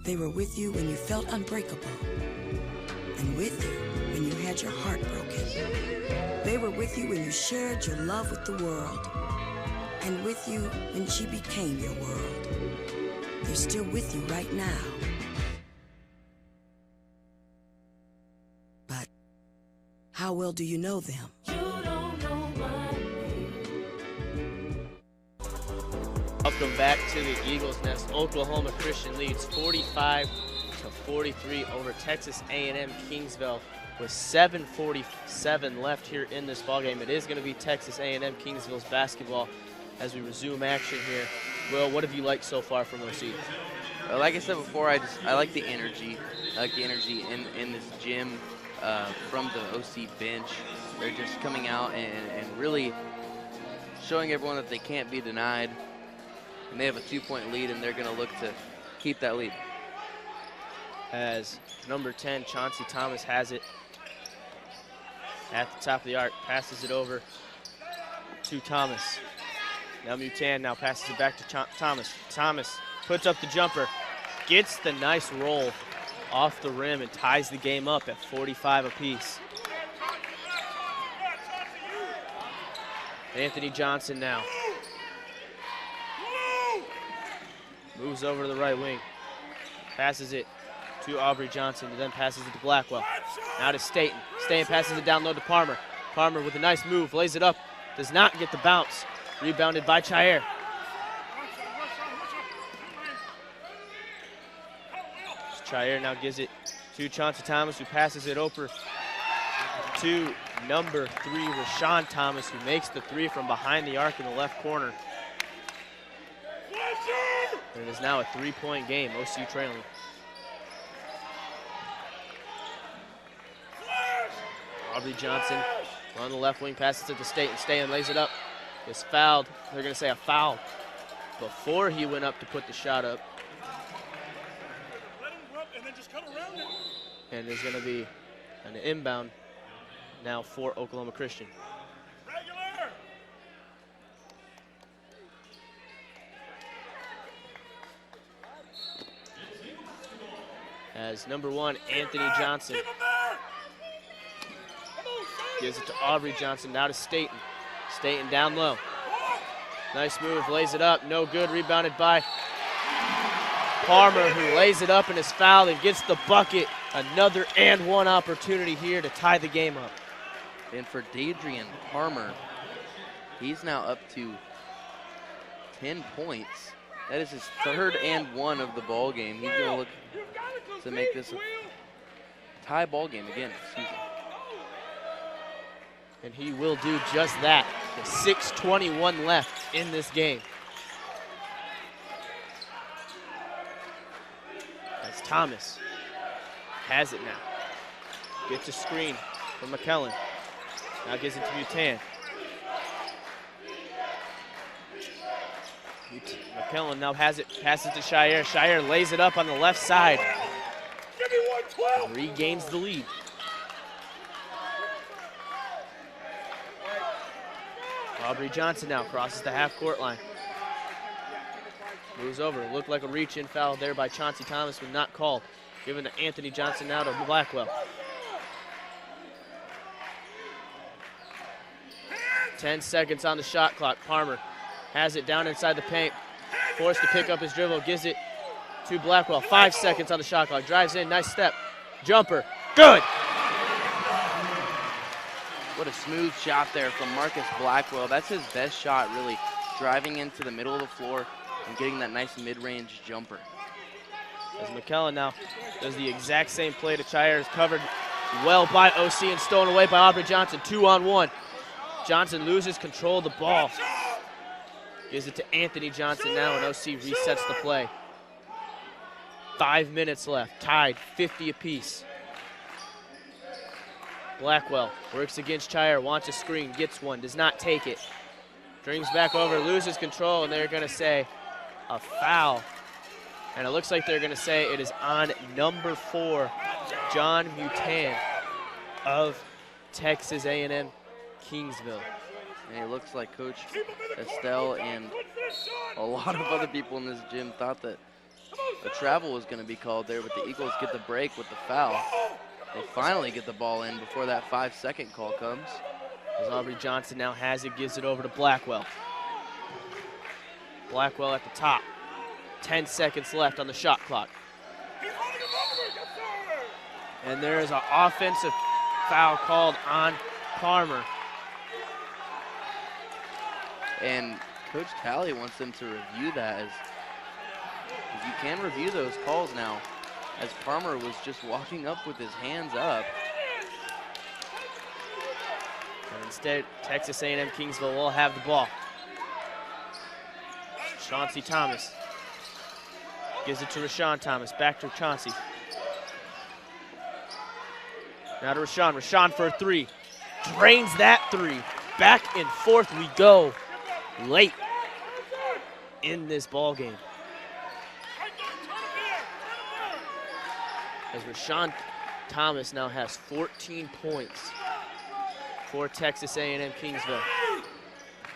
They were with you when you felt unbreakable, and with you when you had your heart broken. They were with you when you shared your love with the world, and with you when she became your world. They're still with you right now. But how well do you know them? Welcome back to the Eagles Nest. Oklahoma Christian leads 45-43 over Texas A&M Kingsville with 7:47 left here in this ballgame. It is going to be Texas A&M Kingsville's basketball as we resume action here. Will, what have you liked so far from OC? Like I said before, I like the energy. I like the energy in this gym from the OC bench. They're just coming out and really showing everyone that they can't be denied. And they have a 2-point lead, and they're going to look to keep that lead. As number 10, Chauncey Thomas, has it at the top of the arc, passes it over to Thomas. Now Mutan now passes it back to Thomas. Thomas puts up the jumper, gets the nice roll off the rim, and ties the game up at 45 apiece. Anthony Johnson now moves over to the right wing, passes it to Aubrey Johnson, and then passes it to Blackwell. Now to Staten. Staten passes it down low to Palmer. Palmer with a nice move, lays it up, does not get the bounce. Rebounded by Chair. Chair now gives it to Chauncey Thomas, who passes it over to number 3, Rashawn Thomas, who makes the 3 from behind the arc in the left corner. And it is now a 3-point game, OCU trailing. Aubrey Johnson on the left wing, passes it to Staten. Staten lays it up. Is fouled. They're going to say a foul before he went up to put the shot up. And there's going to be an inbound now for Oklahoma Christian. As number 1, Anthony Johnson gives it to Aubrey Johnson, now to Staten. Staten down low. Nice move, lays it up, no good, rebounded by Palmer, who lays it up and is fouled and gets the bucket. Another and one opportunity here to tie the game up. And for Dadrian Palmer, he's now up to 10 points. That is his third and one of the ball game. He's going to look to make this a tie ball game again. Excuse me. And he will do just that. With 6:21 left in this game. As Thomas has it now. Gets a screen from McKellen. Now gives it to Mutan. McKellen now has it, passes to Shire. Shire lays it up on the left side. Regains the lead. Aubrey Johnson now crosses the half-court line. Moves over. Looked like a reach-in foul there by Chauncey Thomas, but not called. Given to Anthony Johnson now to Blackwell. 10 seconds on the shot clock. Palmer has it down inside the paint. Forced to pick up his dribble. Gives it to Blackwell. 5 seconds on the shot clock. Drives in. Nice step. Jumper. Good. What a smooth shot there from Marcus Blackwell. That's his best shot, really. Driving into the middle of the floor and getting that nice mid-range jumper. As McKellen now does the exact same play to Shire. Is covered well by OC and stolen away by Aubrey Johnson. 2-on-1. Johnson loses control of the ball. Gives it to Anthony Johnson now, and OC resets the play. 5 minutes left, tied, 50 apiece. Blackwell works against Shire, wants a screen, gets one, does not take it. Dreams back over, loses control, and they're gonna say a foul. And it looks like they're gonna say it is on number 4, John Mutan of Texas A&M Kingsville. And it looks like Coach Estelle and a lot of other people in this gym thought that a travel was going to be called there, but the Eagles get the break with the foul. They finally get the ball in before that 5-second call comes. As Aubrey Johnson now has it, gives it over to Blackwell. Blackwell at the top. 10 seconds left on the shot clock. And there is an offensive foul called on Palmer. And Coach Talley wants them to review that, as you can review those calls now, as Palmer was just walking up with his hands up. And instead, Texas A&M Kingsville will have the ball. Chauncey Thomas gives it to Rashawn Thomas. Back to Chauncey. Now to Rashawn. Rashawn for a three. Drains that three. Back and forth we go. Late in this ball game. As Rashawn Thomas now has 14 points for Texas A&M Kingsville.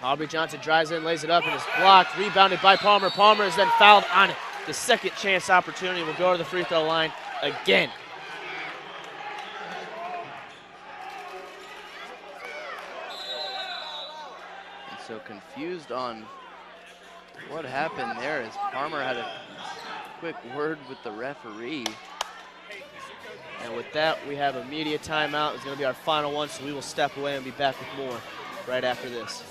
Aubrey Johnson drives in, lays it up, and is blocked. Rebounded by Palmer. Palmer is then fouled on the second chance opportunity. Will go to the free throw line again. So confused on what happened there, as Palmer had a quick word with the referee. And with that, we have a media timeout. It's going to be our final one, so we will step away and be back with more right after this.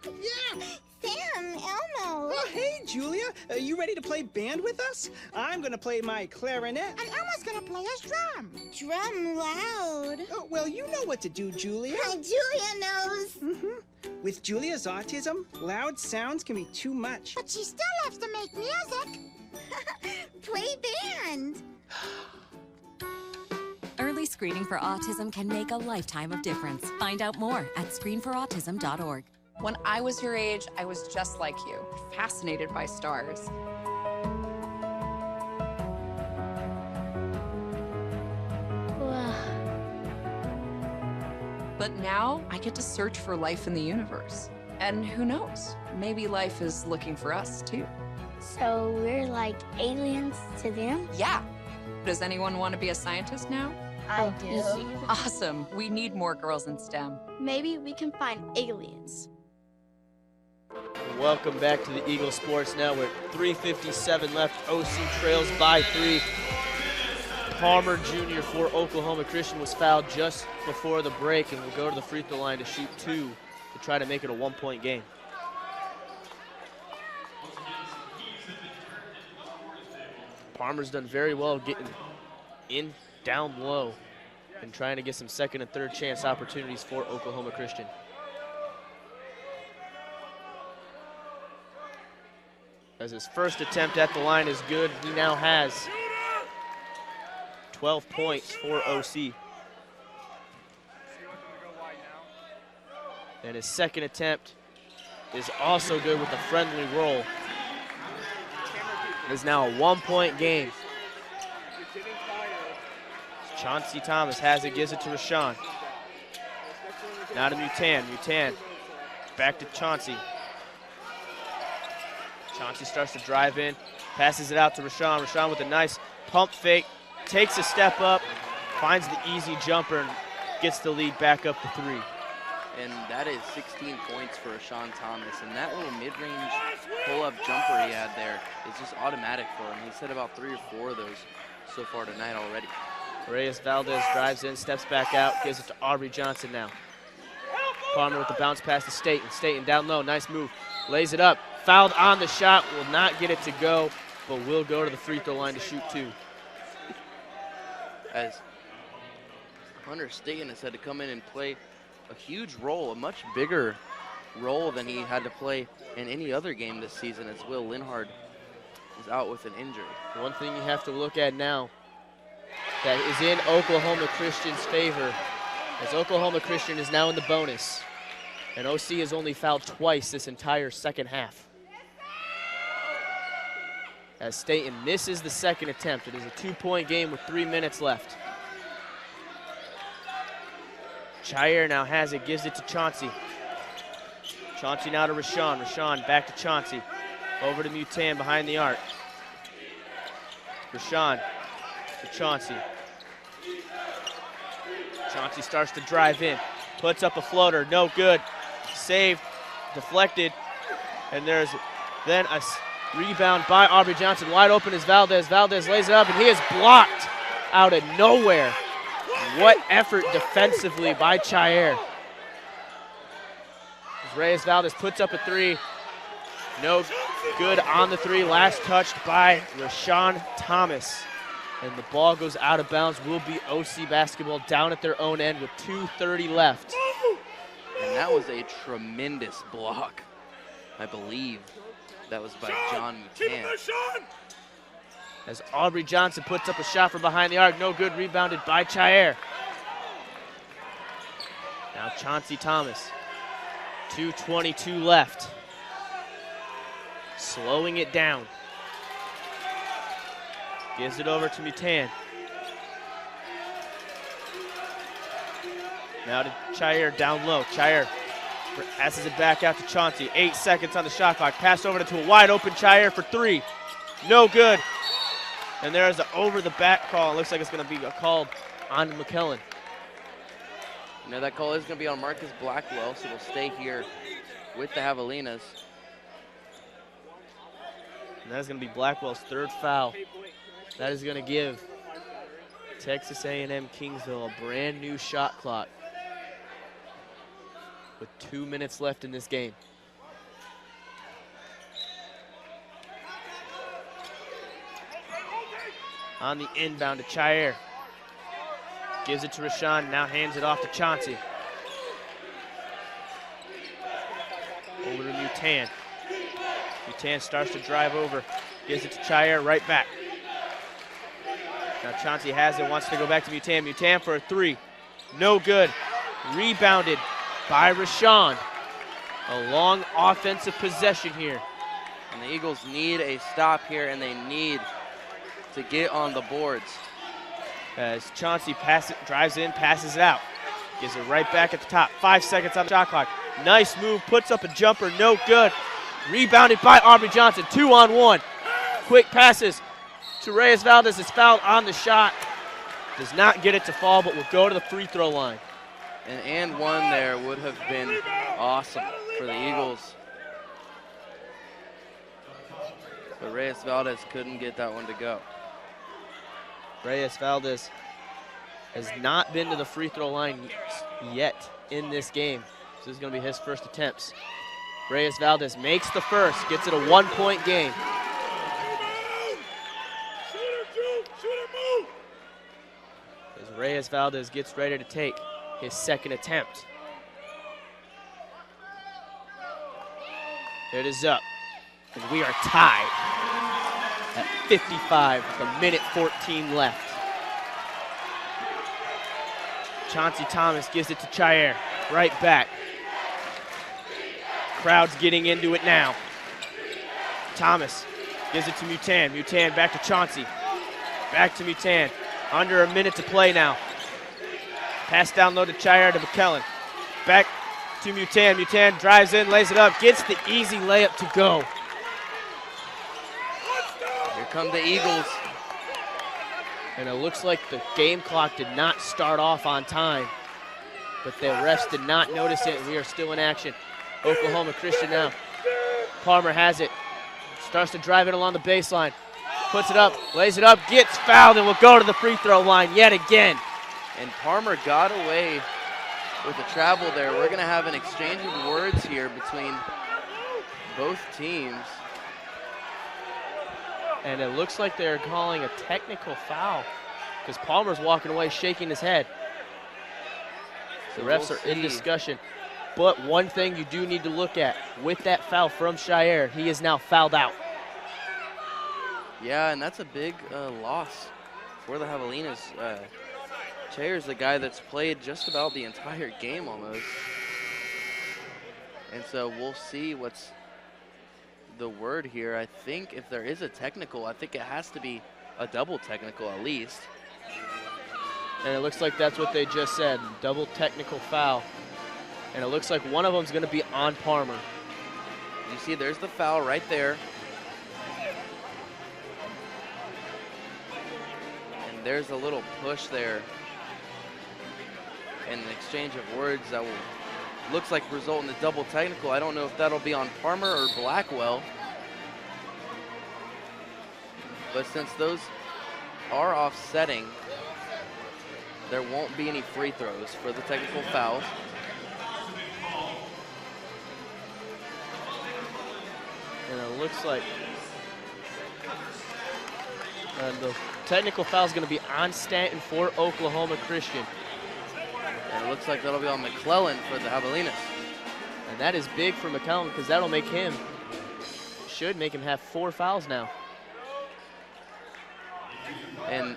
Yeah, Sam, Elmo. Oh, hey, Julia. Are you ready to play band with us? I'm going to play my clarinet. And Elmo's going to play his drum. Drum loud. Oh, well, you know what to do, Julia. Julia knows. Mm-hmm. With Julia's autism, loud sounds can be too much. But she still loves to make music. Play band. Early screening for autism can make a lifetime of difference. Find out more at screenforautism.org. When I was your age, I was just like you, fascinated by stars. But now I get to search for life in the universe. And who knows, maybe life is looking for us too. So we're like aliens to them? Yeah. Does anyone want to be a scientist now? I do. Awesome. We need more girls in STEM. Maybe we can find aliens. Welcome back to the Eagle Sports Network. 3:57 left. OC trails by 3. Palmer Jr. for Oklahoma Christian was fouled just before the break and will go to the free throw line to shoot 2 to try to make it a 1-point game. Palmer's done very well getting in down low and trying to get some second and third chance opportunities for Oklahoma Christian. As his first attempt at the line is good, he now has 12 points for OC. And his second attempt is also good with a friendly roll. It is now a 1-point game. Chauncey Thomas has it, gives it to Rashawn. Now to Mutan. Mutan back to Chauncey. Chauncey starts to drive in, passes it out to Rashawn. Rashawn with a nice pump fake, takes a step up, finds the easy jumper, and gets the lead back up to 3. And that is 16 points for Rashawn Thomas. And that little mid-range pull-up jumper he had there is just automatic for him. He's hit about 3 or 4 of those so far tonight already. Reyes Valdez drives in, steps back out, gives it to Aubrey Johnson now. Palmer with the bounce pass to Staten. Staten down low, nice move. Lays it up, fouled on the shot, will not get it to go, but will go to the free throw line to shoot 2. As Hunter Staten has had to come in and play a huge role, a much bigger role than he had to play in any other game this season, as Will Linhard is out with an injury. One thing you have to look at now that is in Oklahoma Christian's favor, as Oklahoma Christian is now in the bonus, and OC has only fouled twice this entire second half. As Staten misses the second attempt, it is a 2-point game with 3 minutes left. Chair now has it, gives it to Chauncey. Chauncey now to Rashawn. Rashawn back to Chauncey. Over to Mutan behind the arc. Rashawn to Chauncey. Chauncey starts to drive in. Puts up a floater, no good. Saved, deflected, and there's then a rebound by Aubrey Johnson. Wide open is Valdez. Valdez lays it up, and he is blocked out of nowhere. What effort defensively by Chair. Reyes Valdez puts up a 3. No good on the 3. Last touched by Rashawn Thomas. And the ball goes out of bounds. Will be OC basketball down at their own end with 2:30 left. And that was a tremendous block. I believe that was by John Mutan. As Aubrey Johnson puts up a shot from behind the arc. No good, rebounded by Chair. Now Chauncey Thomas. 2:22 left. Slowing it down. Gives it over to Mutan. Now to Chair down low. Chair passes it back out to Chauncey. 8 seconds on the shot clock. Pass over to a wide open Chair for 3. No good. And there's an over the back call. It looks like it's going to be called on McKellen. Now that call is going to be on Marcus Blackwell, so we'll stay here with the Javelinas. And that is going to be Blackwell's 3rd foul. That is going to give Texas A&M Kingsville a brand new shot clock with 2 minutes left in this game. On the inbound to Chair. Gives it to Rashawn, now hands it off to Chauncey. Over to Mutan. Mutan starts to drive over. Gives it to Chair, right back. Now Chauncey has it, wants to go back to Mutan. Mutan for a 3. No good. Rebounded by Rashawn. A long offensive possession here. And the Eagles need a stop here, and they need to get on the boards. As Chauncey drives in, passes it out. Gives it right back at the top. 5 seconds on the shot clock. Nice move, puts up a jumper, no good. Rebounded by Aubrey Johnson, 2-on-1. Quick passes to Reyes Valdez, is fouled on the shot. Does not get it to fall, but will go to the free throw line. An and one there would have been awesome for the Eagles. But Reyes Valdez couldn't get that one to go. Reyes Valdez has not been to the free throw line yet in this game. So this is going to be his first attempts. Reyes Valdez makes the first, gets it a 1-point game. As Reyes Valdez gets ready to take his second attempt. It is up, and we are tied at 55 with a minute 14 left. Chauncey Thomas gives it to Chair, right back. Crowd's getting into it now. Thomas gives it to Mutan. Mutan back to Chauncey. Back to Mutan. Under a minute to play now. Pass down low to Chair to McKellen. Back to Mutan. Mutan drives in, lays it up, gets the easy layup to go. Here come the Eagles. And it looks like the game clock did not start off on time, but the refs did not notice it, and we are still in action. Oklahoma Christian now. Palmer has it. Starts to drive it along the baseline. Puts it up, lays it up, gets fouled, and will go to the free throw line yet again. And Palmer got away with the travel there. We're going to have an exchange of words here between both teams. And it looks like they're calling a technical foul because Palmer's walking away shaking his head. The refs are in discussion. But one thing you do need to look at, with that foul from Chair, he is now fouled out. Yeah, and that's a big loss for the Javelinas. Chair's the guy that's played just about the entire game almost. And so we'll see what's the word here. I think if there is a technical, I think it has to be a double technical at least. And it looks like that's what they just said, double technical foul. And it looks like one of them is going to be on Palmer. You see there's the foul right there. And there's a little push there. And an exchange of words that will, looks like result in the double technical. I don't know if that'll be on Palmer or Blackwell. But since those are offsetting, there won't be any free throws for the technical fouls. And it looks like the technical foul is going to be on Stanton for Oklahoma Christian. And it looks like that'll be on McClellan for the Javelinas. And that is big for McClellan because that'll make him, should make him have 4 fouls now. And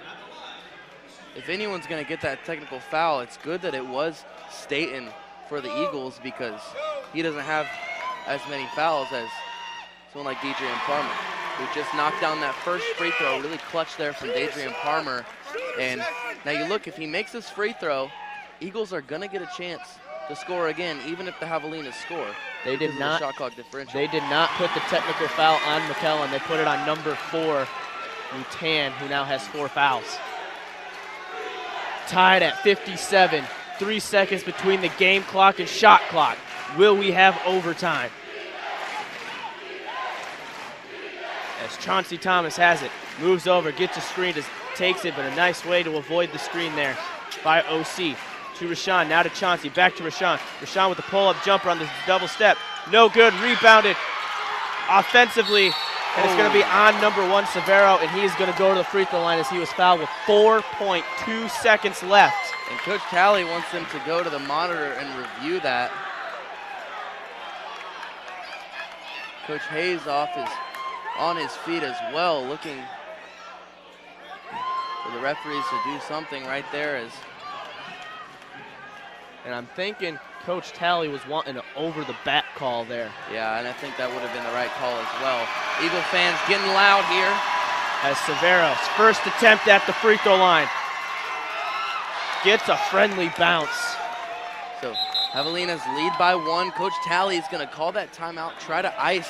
if anyone's going to get that technical foul, it's good that it was Staten for the Eagles because he doesn't have as many fouls as someone like Deidrean Palmer, who just knocked down that first free throw, really clutch there from Deidrean Palmer. And now you look, if he makes this free throw, Eagles are going to get a chance to score again, even if the Javelinas score. They did not. Shot clock differential. They did not put the technical foul on McClellan. They put it on number 4, Mutan, who now has 4 fouls. Tied at 57. 3 seconds between the game clock and shot clock. Will we have overtime? As Chauncey Thomas has it, moves over, gets a screen, takes it, but a nice way to avoid the screen there by OC. To Rashawn, now to Chauncey, back to Rashawn. Rashawn with the pull-up jumper on the double step. No good, rebounded offensively, and it's going to be on number 1, Severo, and he is going to go to the free throw line as he was fouled with 4.2 seconds left. And Coach Talley wants them to go to the monitor and review that. Coach Hayes on his feet as well, looking for the referees to do something right there. And I'm thinking Coach Talley was wanting an over-the-bat call there. Yeah, and I think that would have been the right call as well. Eagle fans getting loud here. As Severo's first attempt at the free throw line gets a friendly bounce. So Javelinas lead by 1. Coach Talley is going to call that timeout, try to ice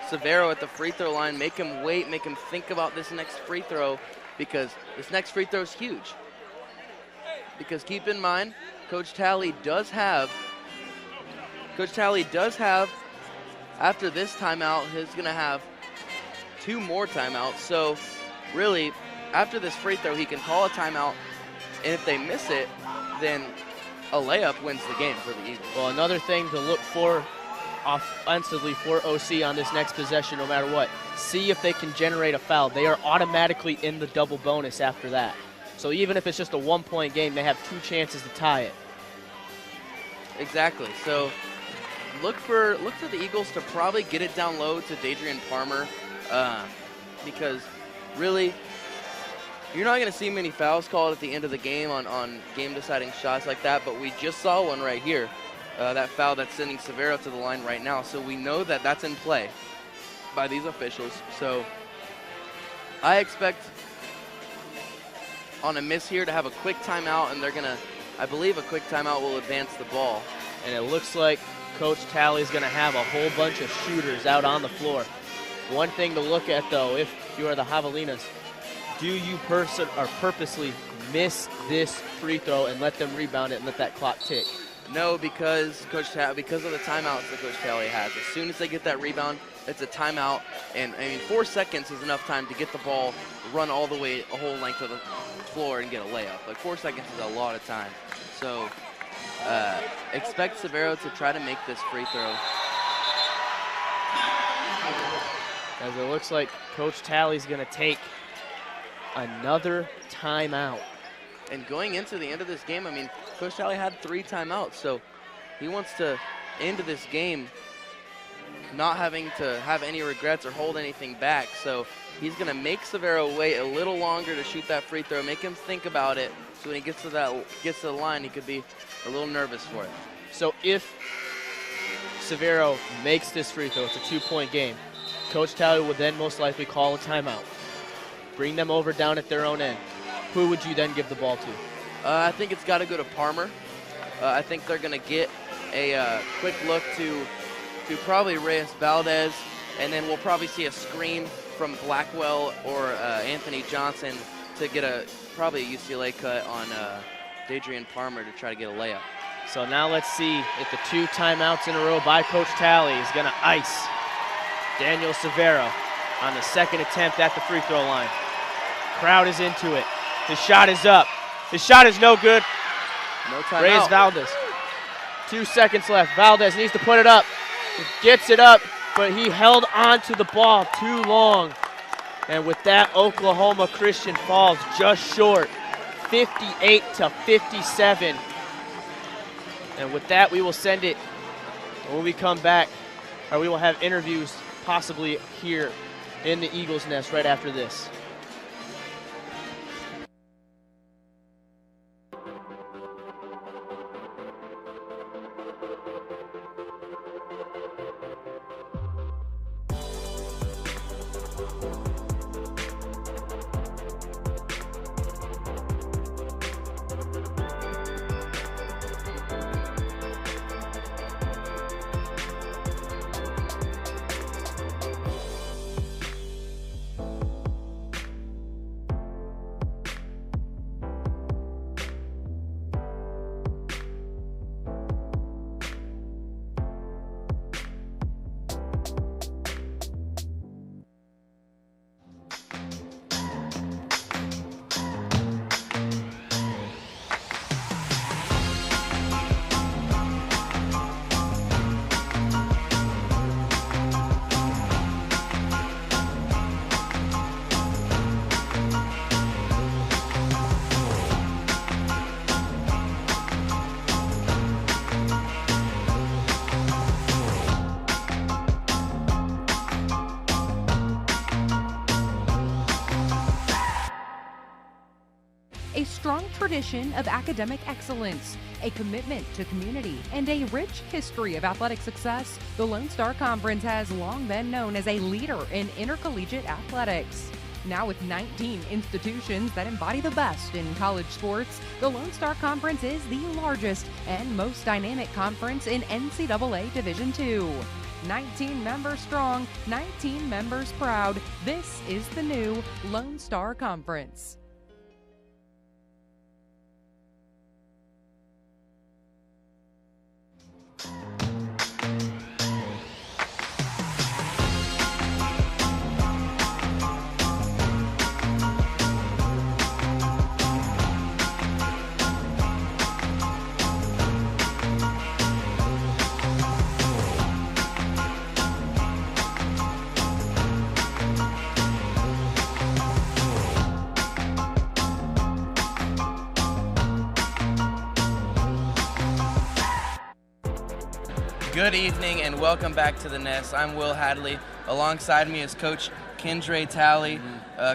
Severo at the free throw line, make him wait, make him think about this next free throw, because this next free throw is huge. because keep in mind, Coach Talley does have, after this timeout, he's going to have 2 more timeouts. So really, after this free throw, he can call a timeout, and if they miss it, then a layup wins the game for the Eagles. Well, another thing to look for offensively for OC on this next possession, no matter what, see if they can generate a foul. They are automatically in the double bonus after that. So even if it's just a 1-point game, they have 2 chances to tie it. Exactly. So look for the Eagles to probably get it down low to Dadrian Palmer, because really you're not going to see many fouls called at the end of the game on game-deciding shots like that, but we just saw one right here, that foul that's sending Severo to the line right now. So we know that that's in play by these officials. So I expect on a miss here to have a quick timeout, and they're going to, I believe a quick timeout will advance the ball. And it looks like Coach Talley's going to have a whole bunch of shooters out on the floor. One thing to look at, though, if you are the Javelinas, do you purposely miss this free throw and let them rebound it and let that clock tick? No, because because of the timeouts that Coach Talley has. As soon as they get that rebound, it's a timeout, and I mean 4 seconds is enough time to get the ball, run all the way a whole length of the floor, and get a layup. Like 4 seconds is a lot of time. So expect Severo to try to make this free throw. As it looks like Coach Talley's going to take another timeout. And going into the end of this game, I mean, Coach Talley had 3 timeouts, so he wants to end this game not having to have any regrets or hold anything back. So he's going to make Severo wait a little longer to shoot that free throw, make him think about it, so when he gets to the line, he could be a little nervous for it. So if Severo makes this free throw, it's a 2-point game, Coach Talley would then most likely call a timeout, bring them over down at their own end. Who would you then give the ball to? I think it's got to go to Palmer. I think they're going to get a quick look to probably Reyes Valdez, and then we'll probably see a screen from Blackwell or Anthony Johnson to get probably a UCLA cut on Dadrian Palmer to try to get a layup. So now let's see if the 2 timeouts in a row by Coach Talley is going to ice Daniel Severo on the 2nd attempt at the free throw line. Crowd is into it. His shot is up. His shot is no good. No timeout. Reyes Valdez. 2 seconds left. Valdez needs to put it up. He gets it up, but he held on to the ball too long. And with that, Oklahoma Christian falls just short, 58-57. And with that, we will send it when we come back, or we will have interviews possibly here in the Eagles Nest right after this. A strong tradition of academic excellence, a commitment to community, and a rich history of athletic success, the Lone Star Conference has long been known as a leader in intercollegiate athletics. Now with 19 institutions that embody the best in college sports, the Lone Star Conference is the largest and most dynamic conference in NCAA Division II. 19 members strong, 19 members proud. This is the new Lone Star Conference. Good evening and welcome back to the Nest. I'm Will Hadley. Alongside me is Coach Kingsville Talley.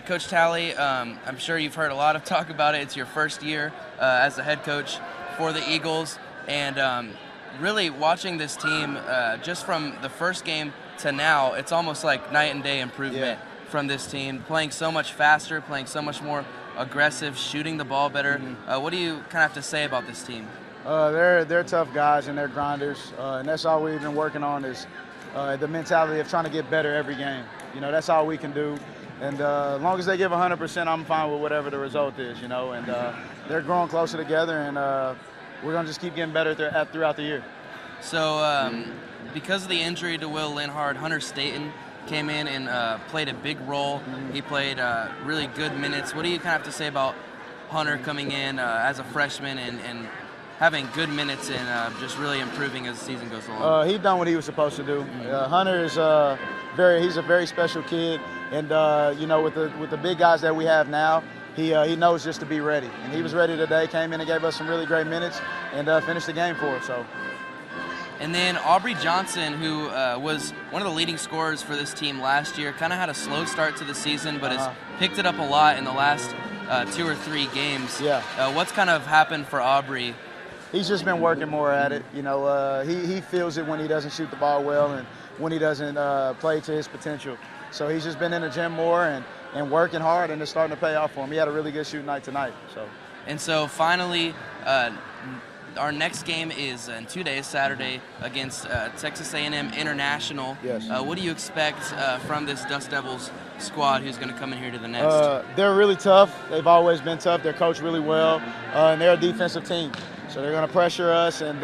Coach Talley, I'm sure you've heard a lot of talk about it. It's your first year as the head coach for the Eagles, and really watching this team just from the first game to now, it's almost like night and day improvement from this team. Playing so much faster, playing so much more aggressive, shooting the ball better. What do you kind of have to say about this team? They're tough guys and they're grinders, and that's all we've been working on is the mentality of trying to get better every game. You know, that's all we can do, and as long as they give 100%, I'm fine with whatever the result is. You know, and they're growing closer together, and we're gonna just keep getting better throughout the year. So, because of the injury to Will Linhard, Hunter Staten came in and played a big role. He played really good minutes. What do you kind of have to say about Hunter coming in as a freshman and having good minutes and just really improving as the season goes along? He done what he was supposed to do. Hunter is he's a very special kid, and you know, with the big guys that we have now, he knows just to be ready. And he was ready today. Came in and gave us some really great minutes and finished the game for us. So. And then Aubrey Johnson, who was one of the leading scorers for this team last year, kind of had a slow start to the season, but has picked it up a lot in the last 2 or 3 games. Yeah. What's kind of happened for Aubrey? He's just been working more at it. You know, he feels it when he doesn't shoot the ball well and when he doesn't play to his potential. So he's just been in the gym more and working hard, and it's starting to pay off for him. He had a really good shooting night tonight. And so finally, our next game is in 2 days, Saturday, against Texas A&M International. Yes. What do you expect from this Dust Devils squad who's going to come in here to the Nest? They're really tough. They've always been tough. They're coached really well, and they're a defensive team. So they're going to pressure us and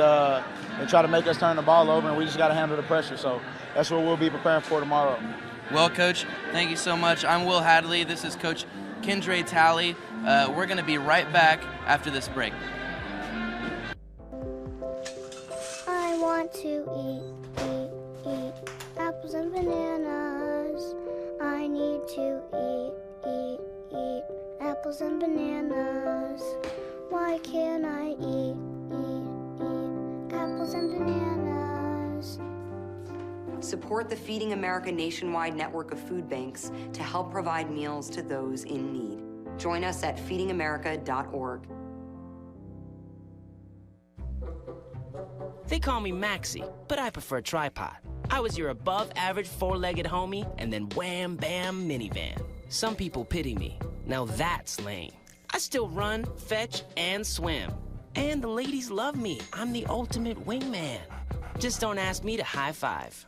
try to make us turn the ball over, and we just got to handle the pressure. So that's what we'll be preparing for tomorrow. Well, Coach, thank you so much. I'm Will Hadley. This is Coach Kingsville Talley. We're going to be right back after this break. I want to eat apples and bananas. I need to eat apples and bananas. Why can't I eat apples and bananas? Support the Feeding America nationwide network of food banks to help provide meals to those in need. Join us at feedingamerica.org. They call me Maxie, but I prefer tripod. I was your above-average four-legged homie, and then wham, bam, minivan. Some people pity me. Now that's lame. I still run, fetch, and swim. And the ladies love me. I'm the ultimate wingman. Just don't ask me to high five.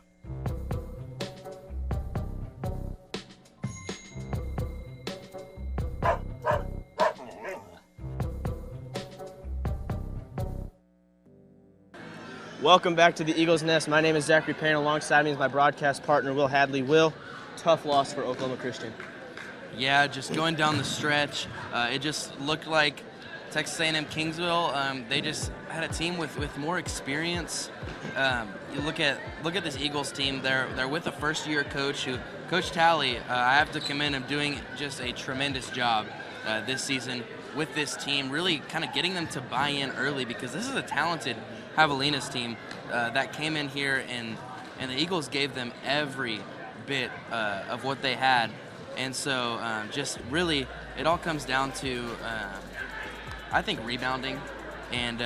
Welcome back to the Eagles Nest. My name is Zachary Payne. Alongside me is my broadcast partner, Will Hadley. Will, tough loss for Oklahoma Christian. Yeah, just going down the stretch, it just looked like Texas A&M Kingsville. They just had a team with more experience. You look at this Eagles team. They're with a first-year coach who, Coach Talley, I have to commend him doing just a tremendous job this season with this team, really kind of getting them to buy in early, because this is a talented Javelinas team that came in here and the Eagles gave them every bit of what they had. And so just really, it all comes down to, I think, rebounding and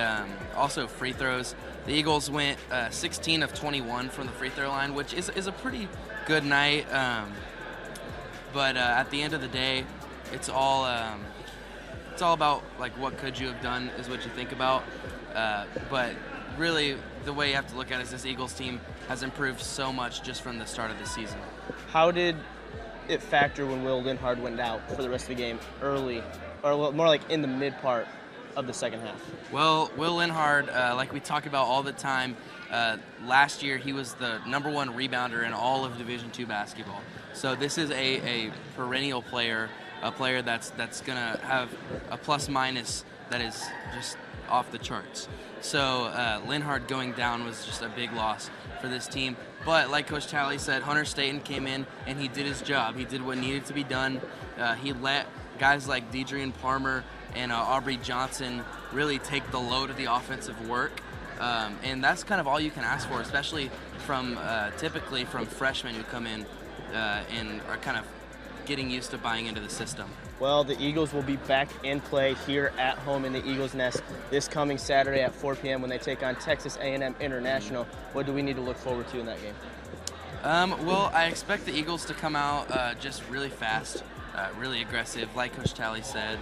also free throws. The Eagles went 16 of 21 from the free throw line, which is a pretty good night. But at the end of the day, it's all about, like, what could you have done is what you think about. But really, the way you have to look at it is this Eagles team has improved so much just from the start of the season. How did it factor when Will Linhard went out for the rest of the game early, or more like in the mid part of the second half? Well, Will Linhard, like we talk about all the time, last year he was the #1 rebounder in all of Division II basketball. So this is a perennial player, a player that's going to have a plus-minus that is just off the charts. So Linhard going down was just a big loss for this team. But like Coach Talley said, Hunter Staten came in and he did his job. He did what needed to be done. He let guys like Deidrean Palmer and Aubrey Johnson really take the load of the offensive work. And that's kind of all you can ask for, especially from typically from freshmen who come in and are kind of getting used to buying into the system. Well, the Eagles will be back in play here at home in the Eagles Nest this coming Saturday at 4 p.m. when they take on Texas A&M International. What do we need to look forward to in that game? Well, I expect the Eagles to come out just really fast, really aggressive. Like Coach Talley said,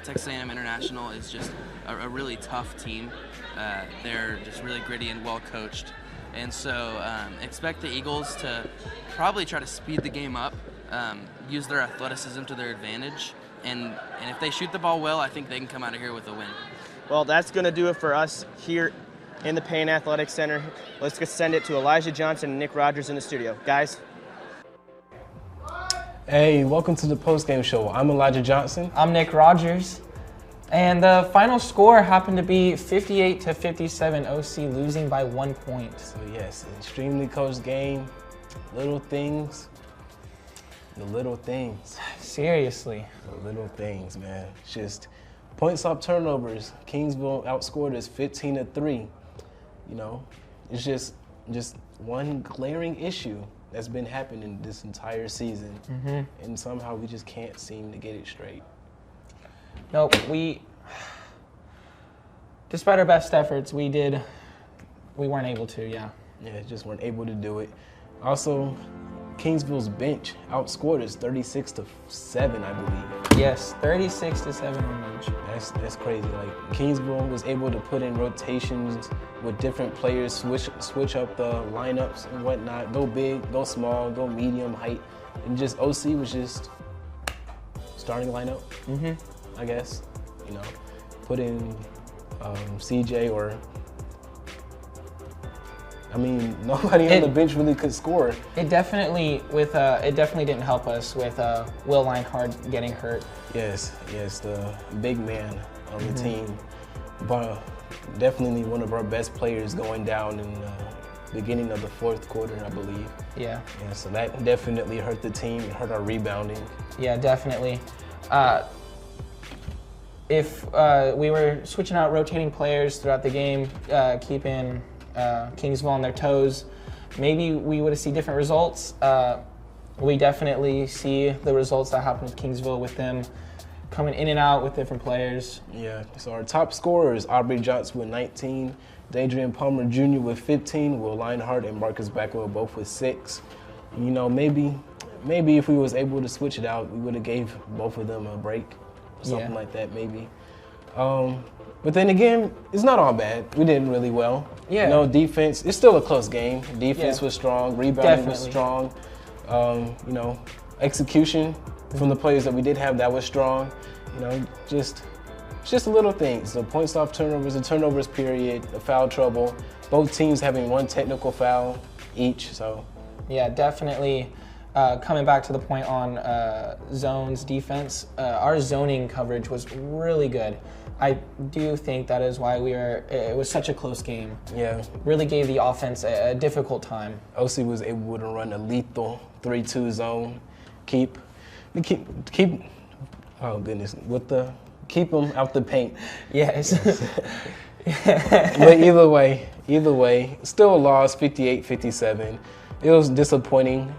Texas A&M International is just a really tough team. They're just really gritty and well coached. And so expect the Eagles to probably try to speed the game up, use their athleticism to their advantage, and if they shoot the ball well, I think they can come out of here with a win. Well, that's going to do it for us here in the Payne Athletic Center. Let's just send it to Elijah Johnson and Nick Rogers in the studio. Guys. Hey, welcome to the post-game show. I'm Elijah Johnson. I'm Nick Rogers. And the final score happened to be 58-57, OC losing by 1 point. So yes, extremely close game. Little things. The little things. Seriously. The little things, man. It's just points off turnovers. Kingsville outscored us 15-3. You know, it's just one glaring issue that's been happening this entire season. And somehow we just can't seem to get it straight. Nope, despite our best efforts, we weren't able to, yeah. Yeah, just weren't able to do it. Also, Kingsville's bench outscored us 36-7, I believe. Yes, 36-7 on each. That's crazy. Like Kingsville was able to put in rotations with different players, switch up the lineups and whatnot. Go big, go small, go medium height, and just OC was just starting lineup. I guess, you know, put in CJ or. I mean, nobody on the bench really could score. It definitely didn't help us with Will Linehart getting hurt. Yes, the big man on the team, but definitely one of our best players going down in the beginning of the fourth quarter, I believe. Yeah. So that definitely hurt the team. It hurt our rebounding. Yeah, definitely. If we were switching out rotating players throughout the game, keeping Kingsville on their toes, maybe we would have seen different results. We definitely see the results that happened with Kingsville with them coming in and out with different players. Yeah, so our top scorers, Aubrey Johnson with 19, Adrian Palmer Jr. with 15, Will Linehart and Marcus Backwell both with 6. You know, maybe if we was able to switch it out, we would have gave both of them a break, something like that maybe. But then again, it's not all bad. We did really well. Yeah. You know, defense, it's still a close game. Defense was strong, rebounding was strong. You know, execution from the players that we did have, that was strong. You know, just little things. The points off turnovers, the turnovers period, the foul trouble, both teams having one technical foul each, so. Yeah, definitely. Coming back to the point on zones defense, our zoning coverage was really good. I do think that is why it was such a close game. Yeah. Really gave the offense a difficult time. OC was able to run a lethal 3-2 zone, keep, oh goodness, keep them out the paint. Yes. But either way, still a loss, 58-57. It was disappointing.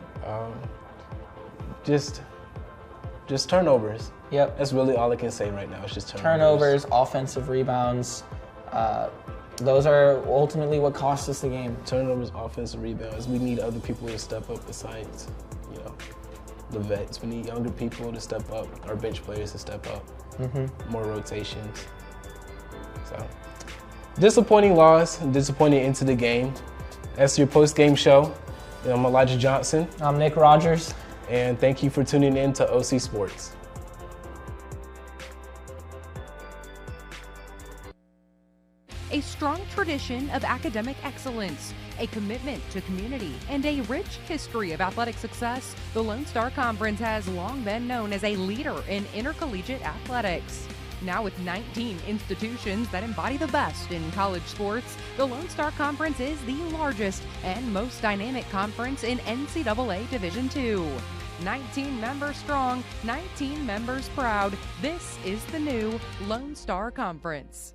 Just turnovers. Yep. That's really all I can say right now. It's just turnovers, offensive rebounds. Those are ultimately what cost us the game. Turnovers, offensive rebounds. We need other people to step up besides, you know, the vets. We need younger people to step up, our bench players to step up. More rotations. So, disappointing loss, disappointing into the game. That's your post-game show. I'm Elijah Johnson. I'm Nick Rogers. And thank you for tuning in to OC Sports. A strong tradition of academic excellence, a commitment to community, and a rich history of athletic success, the Lone Star Conference has long been known as a leader in intercollegiate athletics. Now with 19 institutions that embody the best in college sports, the Lone Star Conference is the largest and most dynamic conference in NCAA Division II. 19 members strong, 19 members proud. This is the new Lone Star Conference.